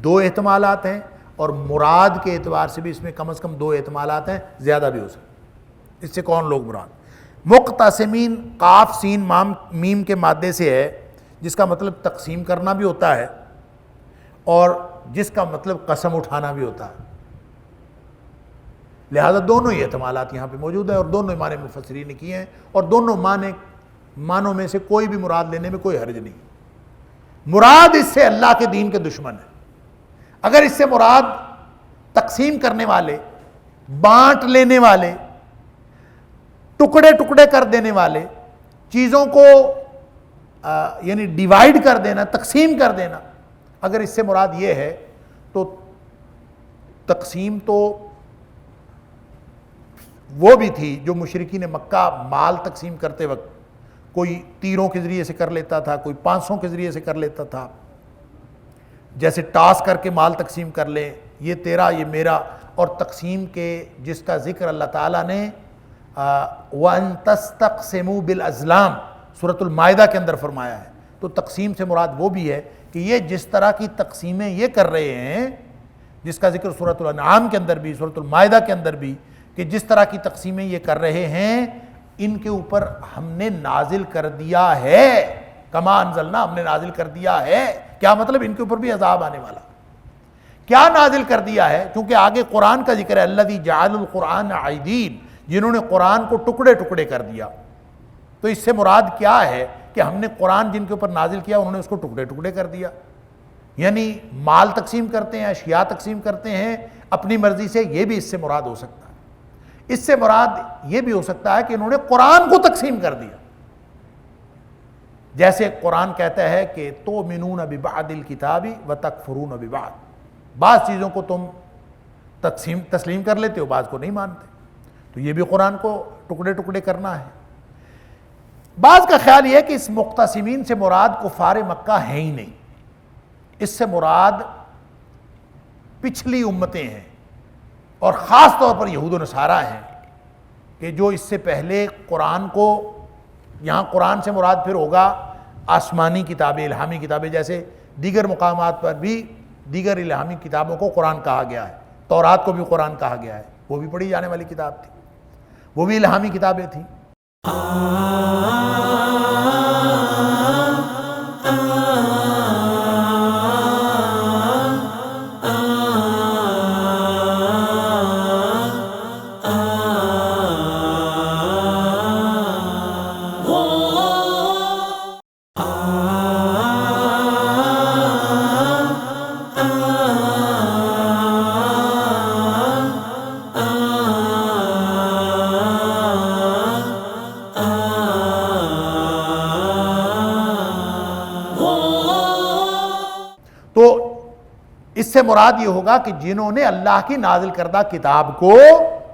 دو احتمالات ہیں، اور مراد کے اعتبار سے بھی اس میں کم از کم دو احتمالات ہیں، زیادہ بھی ہو سکتے۔ اس سے کون لوگ مراد؟ مقتسمین قاف سین میم کے مادے سے ہے، جس کا مطلب تقسیم کرنا بھی ہوتا ہے اور جس کا مطلب قسم اٹھانا بھی ہوتا ہے، لہذا دونوں ہی احتمالات یہاں پہ موجود ہیں، اور دونوں معنی مفسرین نے کیے ہیں، اور دونوں معنوں میں سے کوئی بھی مراد لینے میں کوئی حرج نہیں۔ مراد اس سے اللہ کے دین کے دشمن ہے، اگر اس سے مراد تقسیم کرنے والے، بانٹ لینے والے، ٹکڑے ٹکڑے کر دینے والے، چیزوں کو یعنی ڈیوائیڈ کر دینا، تقسیم کر دینا، اگر اس سے مراد یہ ہے تو تقسیم تو وہ بھی تھی جو مشرکین مکہ مال تقسیم کرتے وقت کوئی تیروں کے ذریعے سے کر لیتا تھا، کوئی 500 کے ذریعے سے کر لیتا تھا، جیسے ٹاس کر کے مال تقسیم کر لیں، یہ تیرا یہ میرا، اور تقسیم کے جس کا ذکر اللہ تعالیٰ نے وَأَن تَسْتَقْسِمُوا بِالْأَزْلَامِ سورۃ المائدہ کے اندر فرمایا ہے، تو تقسیم سے مراد وہ بھی ہے کہ یہ جس طرح کی تقسیمیں یہ کر رہے ہیں، جس کا ذکر سورۃ الانعام کے اندر بھی، سورۃ المائدہ کے اندر بھی، کہ جس طرح کی تقسیمیں یہ کر رہے ہیں، ان کے اوپر ہم نے نازل کر دیا ہے، کما انزلنا، ہم نے نازل کر دیا ہے، کیا مطلب ان کے اوپر بھی عذاب آنے والا۔ کیا نازل کر دیا ہے؟ کیونکہ آگے قرآن کا ذکر ہے، الذی جعل القرآن عیدین، جنہوں نے قرآن کو ٹکڑے ٹکڑے کر دیا، تو اس سے مراد کیا ہے کہ ہم نے قرآن جن کے اوپر نازل کیا انہوں نے اس کو ٹکڑے ٹکڑے کر دیا، یعنی مال تقسیم کرتے ہیں، اشیاء تقسیم کرتے ہیں اپنی مرضی سے، یہ بھی اس سے مراد ہو سکتا ہے۔ اس سے مراد یہ بھی ہو سکتا ہے کہ انہوں نے قرآن کو تقسیم کر دیا، جیسے قرآن کہتا ہے کہ تؤمنون ببعض الکتاب وتکفرون ببعض، بعض چیزوں کو تم تسلیم کر لیتے ہو، بعض کو نہیں مانتے، تو یہ بھی قرآن کو ٹکڑے ٹکڑے کرنا ہے۔ بعض کا خیال یہ ہے کہ اس مقتسمین سے مراد کفار مکہ ہیں ہی نہیں، اس سے مراد پچھلی امتیں ہیں، اور خاص طور پر یہود و نصارہ ہیں، کہ جو اس سے پہلے قرآن کو، یہاں قرآن سے مراد پھر ہوگا آسمانی کتابیں، الہامی کتابیں، جیسے دیگر مقامات پر بھی دیگر الہامی کتابوں کو قرآن کہا گیا ہے، تورات کو بھی قرآن کہا گیا ہے، وہ بھی پڑھی جانے والی کتاب تھی، وہ بھی الہامی کتابیں تھیں۔ اس سے مراد یہ ہوگا کہ جنہوں نے اللہ کی نازل کردہ کتاب کو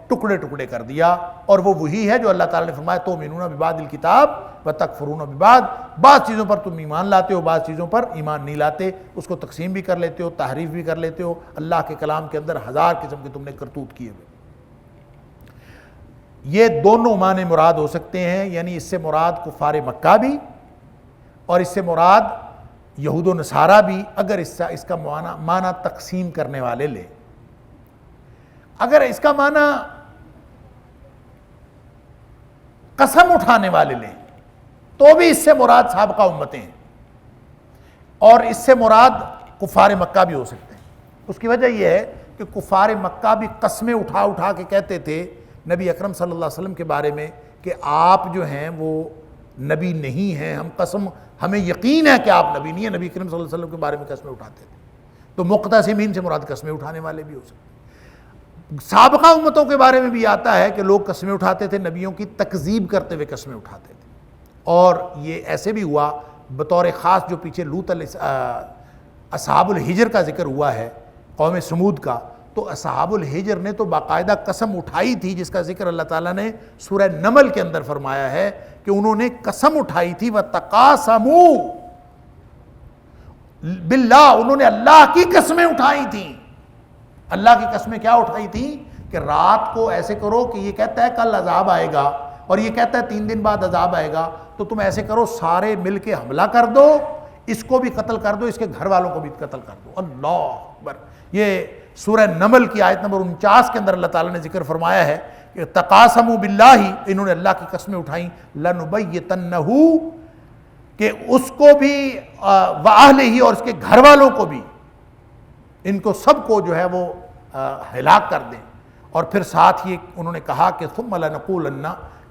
ٹکڑے ٹکڑے کر دیا، اور وہ وہی ہے جو اللہ تعالیٰ نے فرمایا تؤمنون ببعض الکتاب وتکفرون ببعض، بعض چیزوں پر تم ایمان لاتے ہو، بعض چیزوں پر ایمان نہیں لاتے، اس کو تقسیم بھی کر لیتے ہو، تحریف بھی کر لیتے ہو۔ اللہ کے کلام کے اندر ہزار قسم کے تم نے کرتوت کیے ہوئے۔ یہ دونوں معنی مراد ہو سکتے ہیں، یعنی اس سے مراد کفار مکہ بھی اور اس سے مراد یہود و نصارہ بھی، اگر اس کا معنی تقسیم کرنے والے لے۔ اگر اس کا معنی قسم اٹھانے والے لیں تو بھی اس سے مراد سابقہ امتیں ہیں، اور اس سے مراد کفار مکہ بھی ہو سکتے ہیں۔ اس کی وجہ یہ ہے کہ کفار مکہ بھی قسمیں اٹھا اٹھا کے کہتے تھے نبی اکرم صلی اللہ علیہ وسلم کے بارے میں کہ آپ جو ہیں وہ نبی نہیں ہیں، ہمیں یقین ہے کہ آپ نبی نہیں ہیں۔ نبی اکرم صلی اللہ علیہ وسلم کے بارے میں قسمیں اٹھاتے تھے، تو مقتسمین سے مراد قسمیں اٹھانے والے بھی ہو سکتے ہیں۔ سابقہ امتوں کے بارے میں بھی آتا ہے کہ لوگ قسمیں اٹھاتے تھے، نبیوں کی تکذیب کرتے ہوئے قسمیں اٹھاتے تھے، اور یہ ایسے بھی ہوا بطور خاص جو پیچھے لوط اصحاب الحجر کا ذکر ہوا ہے، قوم سمود کا، تو اصحاب الحجر نے تو باقاعدہ قسم اٹھائی تھی، جس کا ذکر اللہ تعالیٰ نے سورہ نمل کے اندر فرمایا ہے کہ انہوں نے قسم اٹھائی تھی وَتَقَاسَمُوا باللہ، انہوں نے اللہ کی قسمیں اٹھائی تھیں۔ اللہ کی قسمیں کیا اٹھائی تھیں کہ رات کو ایسے کرو کہ یہ کہتا ہے کل عذاب آئے گا اور یہ کہتا ہے 3 دن بعد عذاب آئے گا، تو تم ایسے کرو سارے مل کے حملہ کر دو، اس کو بھی قتل کر دو، اس کے گھر والوں کو بھی قتل کر دو۔ اللہ اکبر۔ یہ سورہ نمل کی آیت نمبر 49 کے اندر اللہ تعالیٰ نے ذکر فرمایا ہے کہ تقاسموا باللہ، انہوں نے اللہ کی قسمیں اٹھائیں، لنبیتنہ، کہ اس کو بھی وَأَهْلِهِ، اور اس کے گھر والوں کو بھی، ان کو سب کو جو ہے وہ ہلاک کر دیں۔ اور پھر ساتھ ہی انہوں نے کہا کہ ثم لنقولن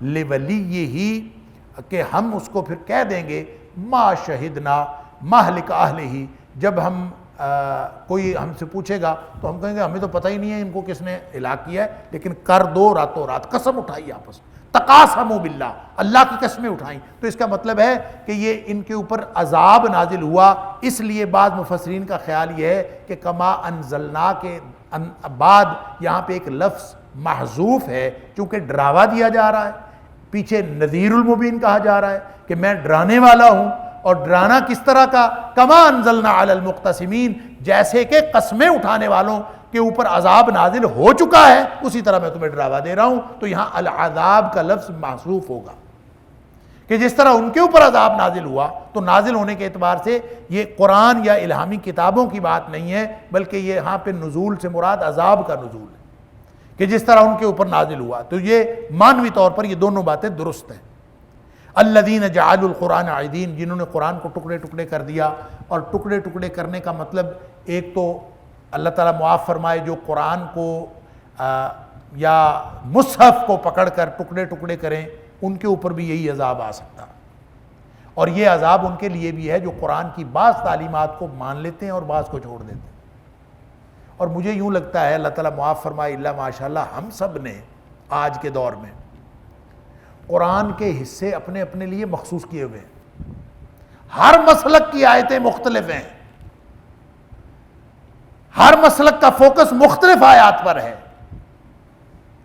لولیہ، کہ ہم اس کو پھر کہہ دیں گے ما شہدنا مہلک اہلہ، جب ہم کوئی ہم سے پوچھے گا تو ہم کہیں گے ہمیں تو پتہ ہی نہیں ہے ان کو کس نے ہلاک کیا ہے، لیکن کر دو راتوں رات، قسم اٹھائی آپس میں، تقاسموا باللہ، اللہ کی قسمیں اٹھائیں۔ تو اس کا مطلب ہے کہ یہ ان کے اوپر عذاب نازل ہوا، اس لیے بعض مفسرین کا خیال یہ ہے کہ کما انزلنا کے بعد یہاں پہ ایک لفظ محذوف ہے، چونکہ ڈراوا دیا جا رہا ہے، پیچھے نذیر المبین کہا جا رہا ہے کہ میں ڈرانے والا ہوں، اور ڈرانا کس طرح کا، کما انزلنا علی المقتسمین، جیسے کہ قسمیں اٹھانے والوں کے اوپر عذاب نازل ہو چکا ہے اسی طرح میں تمہیں ڈراوا دے رہا ہوں۔ تو یہاں العذاب کا لفظ محذوف ہوگا کہ جس طرح ان کے اوپر عذاب نازل ہوا، تو نازل ہونے کے اعتبار سے یہ قرآن یا الہامی کتابوں کی بات نہیں ہے، بلکہ یہ یہاں پہ نزول سے مراد عذاب کا نزول ہے کہ جس طرح ان کے اوپر نازل ہوا۔ تو یہ معنوی طور پر یہ دونوں باتیں درست ہیں۔ الذین جعلوا القرآن عضین، جنہوں نے قرآن کو ٹکڑے ٹکڑے کر دیا، اور ٹکڑے ٹکڑے کرنے کا مطلب ایک تو اللہ تعالیٰ معاف فرمائے جو قرآن کو یا مصحف کو پکڑ کر ٹکڑے ٹکڑے کریں، ان کے اوپر بھی یہی عذاب آ سکتا، اور یہ عذاب ان کے لیے بھی ہے جو قرآن کی بعض تعلیمات کو مان لیتے ہیں اور بعض کو چھوڑ دیتے ہیں۔ اور مجھے یوں لگتا ہے اللہ تعالیٰ معاف فرمائے اللہ ماشاءاللہ ہم سب نے آج کے دور میں قرآن کے حصے اپنے اپنے لیے مخصوص کیے ہوئے ہیں، ہر مسلک کی آیتیں مختلف ہیں، ہر مسلک کا فوکس مختلف آیات پر ہے۔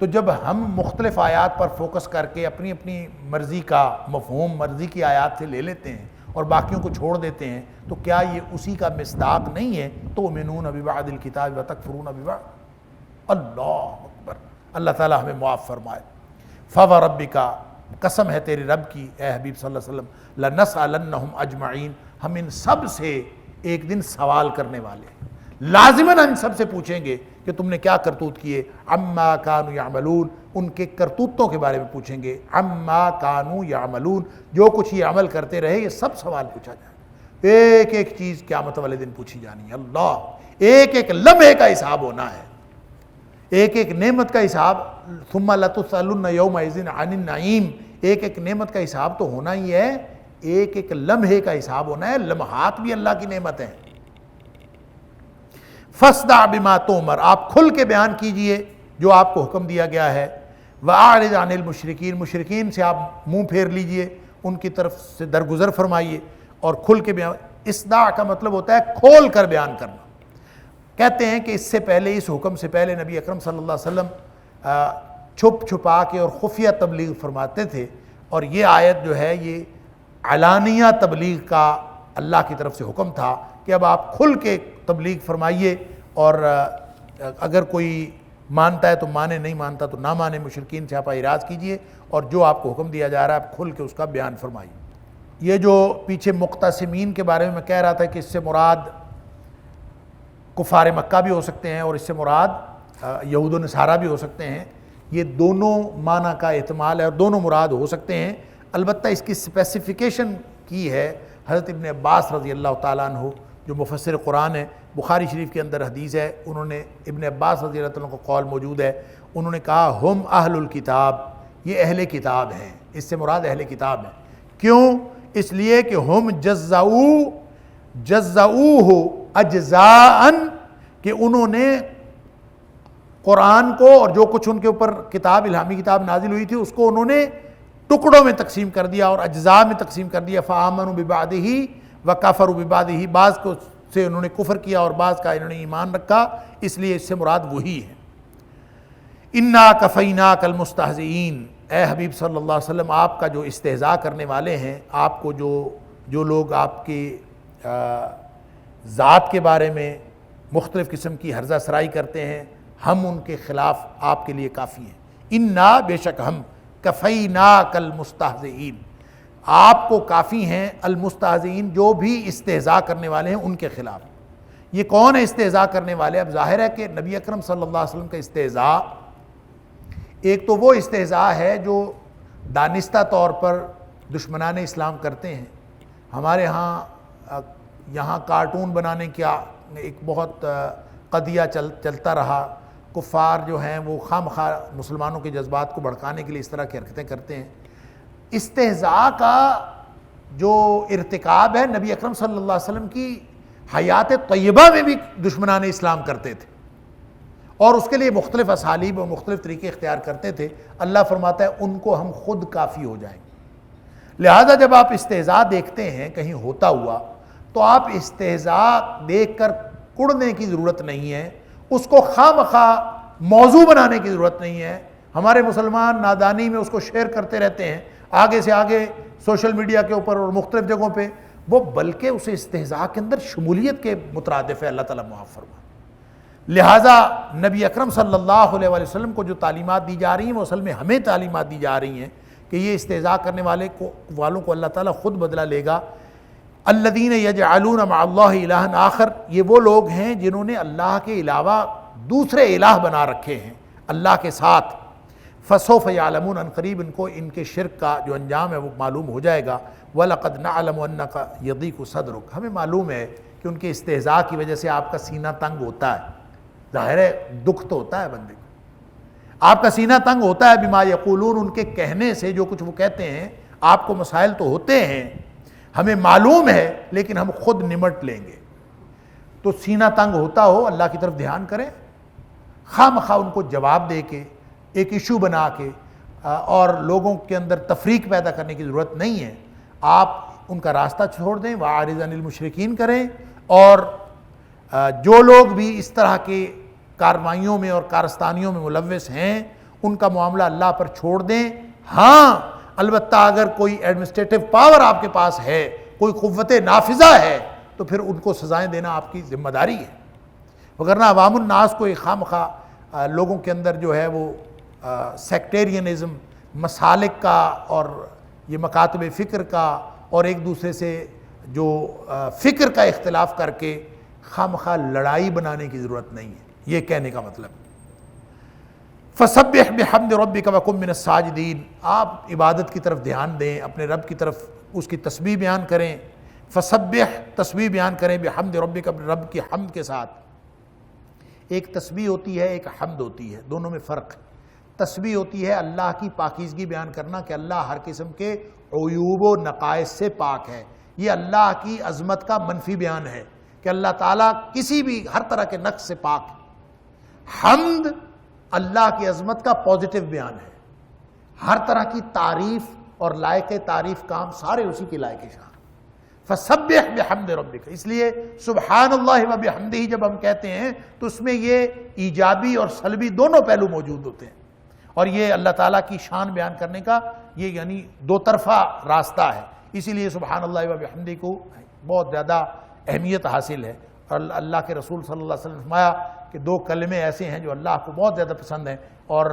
تو جب ہم مختلف آیات پر فوکس کر کے اپنی اپنی مرضی کا مفہوم مرضی کی آیات سے لے لیتے ہیں اور باقیوں کو چھوڑ دیتے ہیں، تو کیا یہ اسی کا مصداق نہیں ہے؟ تؤمنون ببعض الکتاب وتکفرون ببعض۔ اللہ اکبر، اللہ تعالیٰ ہمیں معاف فرمائے۔ فوربک، قسم ہے تیرے رب کی اے حبیب صلی اللہ علیہ وسلم، لنسألنہم اجمعین، ہم ان سب سے ایک دن سوال کرنے والے ہیں، لازماً ہم سب سے پوچھیں گے کہ تم نے کیا کرتوت کیے، عما کانوا یعملون، ان کے کرتوتوں کے بارے میں پوچھیں گے، عما کانوا یعملون، جو کچھ یہ عمل کرتے رہے یہ سب سوال پوچھا جائے، ایک ایک چیز قیامت والے دن پوچھی جانی ہے۔ اللہ، ایک ایک لمحے کا حساب ہونا ہے، ایک ایک نعمت کا حساب، ثم لتسألن یومئذ عن النعیم، ایک ایک نعمت کا حساب تو ہونا ہی ہے، ایک ایک لمحے کا حساب ہونا ہے، لمحات بھی اللہ کی نعمت ہیں۔ فاصدع بما تؤمر، آپ کھل کے بیان کیجئے جو آپ کو حکم دیا گیا ہے، واعرض عن المشرکین، مشرکین سے آپ منہ پھیر لیجئے، ان کی طرف سے درگزر فرمائیے اور کھل کے بیان۔ اصداع کا مطلب ہوتا ہے کھول کر بیان کرنا۔ کہتے ہیں کہ اس سے پہلے، اس حکم سے پہلے نبی اکرم صلی اللہ علیہ وسلم چھپ چھپا کے اور خفیہ تبلیغ فرماتے تھے، اور یہ آیت جو ہے یہ علانیہ تبلیغ کا اللہ کی طرف سے حکم تھا کہ اب آپ کھل کے تبلیغ فرمائیے، اور اگر کوئی مانتا ہے تو مانے، نہیں مانتا تو نہ مانے، مشرکین سے آپ اعراض کیجئے، اور جو آپ کو حکم دیا جا رہا ہے آپ کھل کے اس کا بیان فرمائیے۔ یہ جو پیچھے مقتسمین کے بارے میں کہہ رہا تھا کہ اس سے مراد کفار مکہ بھی ہو سکتے ہیں اور اس سے مراد یہود و نصارہ بھی ہو سکتے ہیں، یہ دونوں معنی کا احتمال ہے اور دونوں مراد ہو سکتے ہیں۔ البتہ اس کی اسپیسیفیکیشن کی ہے حضرت ابن عباس رضی اللہ تعالیٰ عنہ جو مفسر قرآن ہے، بخاری شریف کے اندر حدیث ہے، انہوں نے ابن عباس رضی اللہ عنہ کا قول موجود ہے، انہوں نے کہا ہم اہل الکتاب، یہ اہل کتاب ہیں، اس سے مراد اہل کتاب ہیں۔ کیوں؟ اس لیے کہ ہم جزعوہ اجزاءً، کہ انہوں نے قرآن کو اور جو کچھ ان کے اوپر کتاب الہامی کتاب نازل ہوئی تھی اس کو انہوں نے ٹکڑوں میں تقسیم کر دیا اور اجزاء میں تقسیم کر دیا، فآمنوا ببعضہ وکفروا ببعضہ، بعض کو سے انہوں نے کفر کیا اور بعض کا انہوں نے ایمان رکھا، اس لیے اس سے مراد وہی ہے۔ انا کفیناک المستہزئین، اے حبیب صلی اللہ علیہ وسلم آپ کا جو استہزاء کرنے والے ہیں، آپ کو جو لوگ آپ کی ذات کے بارے میں مختلف قسم کی ہرزہ سرائی کرتے ہیں، ہم ان کے خلاف آپ کے لیے کافی ہیں۔ انا، بے شک ہم، کفیناک المستہزئین، آپ کو کافی ہیں، المستہزئین جو بھی استہزاء کرنے والے ہیں ان کے خلاف۔ یہ کون ہے استہزاء کرنے والے؟ اب ظاہر ہے کہ نبی اکرم صلی اللہ علیہ وسلم کا استہزاء، ایک تو وہ استہزاء ہے جو دانستہ طور پر دشمنان اسلام کرتے ہیں۔ ہمارے یہاں کارٹون بنانے کا ایک بہت قضیہ چلتا رہا، کفار جو ہیں وہ خام خواہ مسلمانوں کے جذبات کو بھڑکانے کے لیے اس طرح کی حرکتیں کرتے ہیں۔ استہزاء کا جو ارتکاب ہے نبی اکرم صلی اللہ علیہ وسلم کی حیات طیبہ میں بھی دشمنان اسلام کرتے تھے، اور اس کے لیے مختلف اسالیب اور مختلف طریقے اختیار کرتے تھے۔ اللہ فرماتا ہے ان کو ہم خود کافی ہو جائیں گے۔ لہذا جب آپ استہزاء دیکھتے ہیں کہیں ہوتا ہوا تو آپ استہزاء دیکھ کر کڑنے کی ضرورت نہیں ہے، اس کو خواہ موضوع بنانے کی ضرورت نہیں ہے۔ ہمارے مسلمان نادانی میں اس کو شیئر کرتے رہتے ہیں آگے سے آگے سوشل میڈیا کے اوپر اور مختلف جگہوں پہ، وہ بلکہ اسے استہزاء کے اندر شمولیت کے مترادف ہے، اللہ تعالیٰ معاف فرمائے۔ لہٰذا نبی اکرم صلی اللہ علیہ وآلہ وسلم کو جو تعلیمات دی جا رہی ہیں وہ اصل میں ہمیں تعلیمات دی جا رہی ہیں کہ یہ استہزاء کرنے والوں کو اللہ تعالیٰ خود بدلہ لے گا۔ الذین یجعلون مع اللہ الہا آخر، یہ وہ لوگ ہیں جنہوں نے اللہ کے علاوہ دوسرے الہ بنا رکھے ہیں اللہ کے ساتھ۔ فسوف یعلمون، ان قریب ان کو ان کے شرک کا جو انجام ہے وہ معلوم ہو جائے گا۔ وَلَقَدْ نَعْلَمُ أَنَّكَ يَضِيقُ صَدْرُكَ، ہمیں معلوم ہے کہ ان کے استہزاء کی وجہ سے آپ کا سینہ تنگ ہوتا ہے۔ ظاہر ہے دکھ تو ہوتا ہے بندے کو، آپ کا سینہ تنگ ہوتا ہے بما یقولون، ان کے کہنے سے، جو کچھ وہ کہتے ہیں آپ کو مسائل تو ہوتے ہیں، ہمیں معلوم ہے لیکن ہم خود نمٹ لیں گے۔ تو سینہ تنگ ہوتا ہو اللہ کی طرف دھیان کریں، خواہ مخواہ ان کو جواب دے کے ایک ایشو بنا کے اور لوگوں کے اندر تفریق پیدا کرنے کی ضرورت نہیں ہے۔ آپ ان کا راستہ چھوڑ دیں، وَأَعْرِضْ عَنِ الْمُشْرِكِينَ کریں، اور جو لوگ بھی اس طرح کے کارروائیوں میں اور کارستانیوں میں ملوث ہیں ان کا معاملہ اللہ پر چھوڑ دیں۔ ہاں البتہ اگر کوئی ایڈمنسٹریٹو پاور آپ کے پاس ہے، کوئی قوت نافذہ ہے، تو پھر ان کو سزائیں دینا آپ کی ذمہ داری ہے، وگرنہ عوام الناس کو خواہ مخواہ لوگوں کے اندر جو ہے وہ سیکٹیرینزم، مسالک کا اور یہ مکاتب فکر کا اور ایک دوسرے سے جو فکر کا اختلاف کر کے خواہ مخواہ لڑائی بنانے کی ضرورت نہیں ہے، یہ کہنے کا مطلب۔ فَسَبِّحْ بِحَمْدِ رَبِّكَ وَكُن مِّنَ السَّاجِدِينَ، آپ عبادت کی طرف دھیان دیں، اپنے رب کی طرف اس کی تسبیح بیان کریں۔ فَسَبِّحْ، تسبیح بیان کریں، بِحَمْدِ رَبِّكَ، اپنے رب کی حمد کے ساتھ۔ ایک تسبیح ہوتی ہے، ایک حمد ہوتی ہے، دونوں میں فرق ہے۔ تسبیح ہوتی ہے اللہ کی پاکیزگی بیان کرنا کہ اللہ ہر قسم کے عیوب و نقائص سے پاک ہے، یہ اللہ کی عظمت کا منفی بیان ہے کہ اللہ تعالیٰ کسی بھی ہر طرح کے نقص سے پاک ہے۔ حمد اللہ کی عظمت کا پازیٹیو بیان ہے، ہر طرح کی تعریف اور لائق تعریف کام سارے اسی کے لائق شان۔ فَسَبِّحْ بِحَمْدِ رَبِّكَ، اس لیے سبحان اللہ و بحمدہ جب ہم کہتے ہیں تو اس میں یہ ایجابی اور سلبی دونوں پہلو موجود ہوتے ہیں، اور یہ اللہ تعالیٰ کی شان بیان کرنے کا یہ یعنی دو طرفہ راستہ ہے، اسی لیے سبحان اللہ و بحمدہ کو بہت زیادہ اہمیت حاصل ہے۔ اور اللہ کے رسول صلی اللہ علیہ وسلم نے فرمایا کہ دو کلمے ایسے ہیں جو اللہ کو بہت زیادہ پسند ہیں اور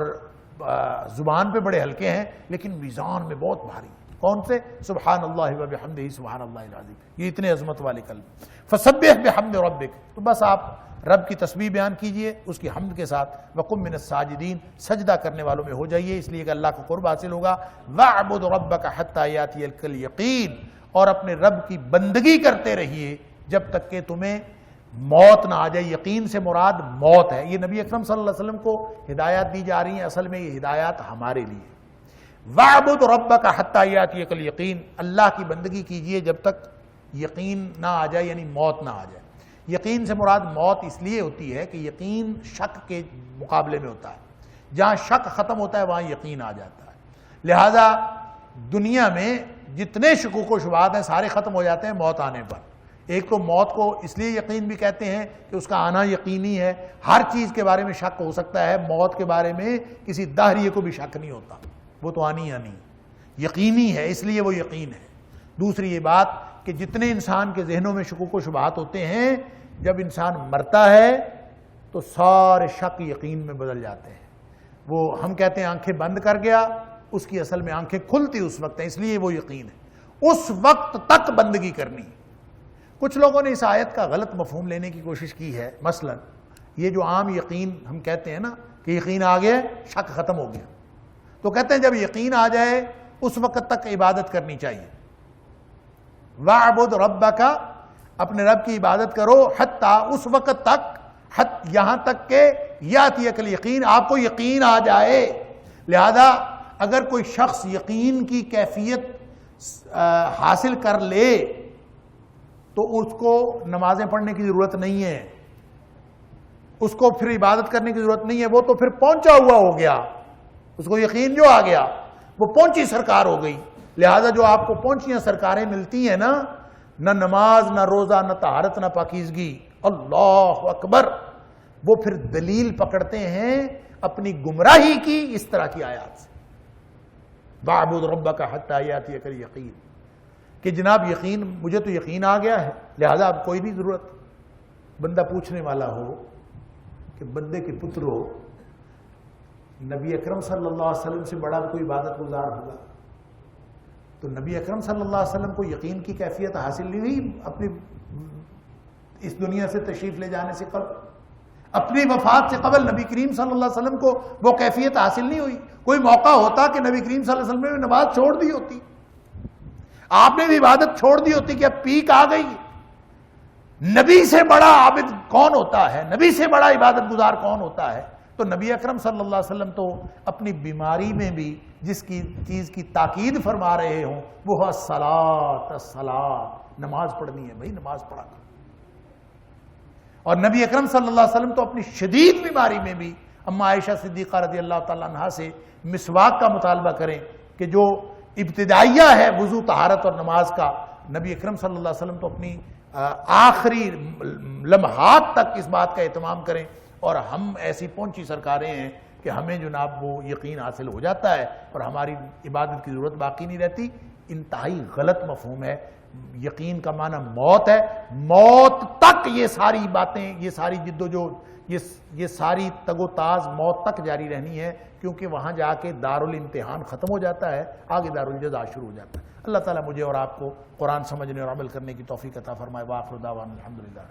زبان پہ بڑے ہلکے ہیں لیکن میزان میں بہت بھاری ہیں۔ کون سے؟ سبحان اللہ و بحمدہ سبحان اللہ العظیم، یہ اتنے عظمت والے کلمے۔ فسبح بحمد ربک، تو بس آپ رب کی تسبیح بیان کیجئے اس کی حمد کے ساتھ، وقم من الساجدین، سجدہ کرنے والوں میں ہو جائیے، اس لیے کہ اللہ کو قرب حاصل ہوگا۔ وَاعْبُدْ رَبَّكَ حَتَّى يَأْتِيَكَ الْيَقِينُ، اور اپنے رب کی بندگی کرتے رہیے جب تک کہ تمہیں موت نہ آ جائے۔ یقین سے مراد موت ہے، یہ نبی اکرم صلی اللہ علیہ وسلم کو ہدایات دی جا رہی ہیں، اصل میں یہ ہدایات ہمارے لیے۔ وَاعْبُدْ رَبَّكَ حَتَّى يَأْتِيَكَ الْيَقِينُ، اللہ کی بندگی کیجئے جب تک یقین نہ آ جائے، یعنی موت نہ آ جائے۔ یقین سے مراد موت اس لیے ہوتی ہے کہ یقین شک کے مقابلے میں ہوتا ہے، جہاں شک ختم ہوتا ہے وہاں یقین آ جاتا ہے۔ لہذا دنیا میں جتنے شکوک و شبہات ہیں سارے ختم ہو جاتے ہیں موت آنے پر۔ ایک تو موت کو اس لیے یقین بھی کہتے ہیں کہ اس کا آنا یقینی ہے، ہر چیز کے بارے میں شک ہو سکتا ہے، موت کے بارے میں کسی دہریے کو بھی شک نہیں ہوتا، وہ تو آنی آنی یقینی ہے، اس لیے وہ یقین ہے۔ دوسری یہ بات کہ جتنے انسان کے ذہنوں میں شکوک و شبہات ہوتے ہیں، جب انسان مرتا ہے تو سارے شک یقین میں بدل جاتے ہیں۔ وہ ہم کہتے ہیں آنکھیں بند کر گیا، اس کی اصل میں آنکھیں کھلتی اس وقت ہیں، اس لیے وہ یقین ہے۔ اس وقت تک بندگی کرنی۔ کچھ لوگوں نے اس آیت کا غلط مفہوم لینے کی کوشش کی ہے، مثلا یہ جو عام یقین ہم کہتے ہیں نا کہ یقین آ گیا، شک ختم ہو گیا، تو کہتے ہیں جب یقین آ جائے اس وقت تک عبادت کرنی چاہیے۔ وَاعْبُدْ رَبَّكَ، اپنے رب کی عبادت کرو، حتیٰ اس وقت تک، یہاں تک کہ یاتیک الیقین، آپ کو یقین آ جائے۔ لہذا اگر کوئی شخص یقین کی کیفیت حاصل کر لے تو اس کو نمازیں پڑھنے کی ضرورت نہیں ہے، اس کو پھر عبادت کرنے کی ضرورت نہیں ہے، وہ تو پھر پہنچا ہوا ہو گیا، اس کو یقین جو آ گیا وہ پہنچی سرکار ہو گئی۔ لہذا جو آپ کو پہنچیاں سرکاریں ملتی ہیں نا، نہ نماز نہ روزہ نہ طہارت نہ پاکیزگی، اللہ اکبر، وہ پھر دلیل پکڑتے ہیں اپنی گمراہی کی اس طرح کی آیات سے۔ وَاعْبُدْ رَبَّكَ حَتَّى يَأْتِيَكَ الْيَقِينُ، کہ جناب یقین، مجھے تو یقین آ گیا ہے لہذا اب کوئی نہیں ضرورت۔ بندہ پوچھنے والا ہو کہ بندے کے پتر ہو، نبی اکرم صلی اللہ علیہ وسلم سے بڑا کوئی عبادت گزار ہوگا، تو نبی اکرم صلی اللہ علیہ وسلم کو یقین کی کیفیت حاصل نہیں ہوئی اپنی اس دنیا سے تشریف لے جانے سے قبل، اپنی وفات سے قبل نبی کریم صلی اللہ علیہ وسلم کو وہ کیفیت حاصل نہیں ہوئی۔ کوئی موقع ہوتا کہ نبی کریم صلی اللہ علیہ وسلم نے نماز چھوڑ دی ہوتی، آپ نے بھی عبادت چھوڑ دی ہوتی کہ اب پیک آ گئی۔ نبی سے بڑا عابد کون ہوتا ہے، نبی سے بڑا عبادت گزار کون ہوتا ہے؟ تو نبی اکرم صلی اللہ علیہ وسلم تو اپنی بیماری میں بھی جس کی چیز کی تاکید فرما رہے ہوں وہ ہے الصلاۃ، الصلاۃ، نماز پڑھنی ہے بھائی، نماز پڑھا کر۔ اور نبی اکرم صلی اللہ علیہ وسلم تو اپنی شدید بیماری میں بھی اما عائشہ صدیقہ رضی اللہ تعالیٰ عنہا سے مسواک کا مطالبہ کریں کہ جو ابتدائیہ ہے وضو طہارت اور نماز کا، نبی اکرم صلی اللہ علیہ وسلم تو اپنی آخری لمحات تک اس بات کا اہتمام کریں، اور ہم ایسی پہنچی سرکاریں ہیں کہ ہمیں جناب وہ یقین حاصل ہو جاتا ہے اور ہماری عبادت کی ضرورت باقی نہیں رہتی۔ انتہائی غلط مفہوم ہے۔ یقین کا معنی موت ہے، موت تک یہ ساری باتیں، یہ ساری جد و جہد، یہ ساری تگ و تاز موت تک جاری رہنی ہے، کیونکہ وہاں جا کے دارالامتحان ختم ہو جاتا ہے، آگے دارالجزا شروع ہو جاتا ہے۔ اللہ تعالیٰ مجھے اور آپ کو قرآن سمجھنے اور عمل کرنے کی توفیق عطا فرمائے۔ وآخر دعوانا الحمدللہ۔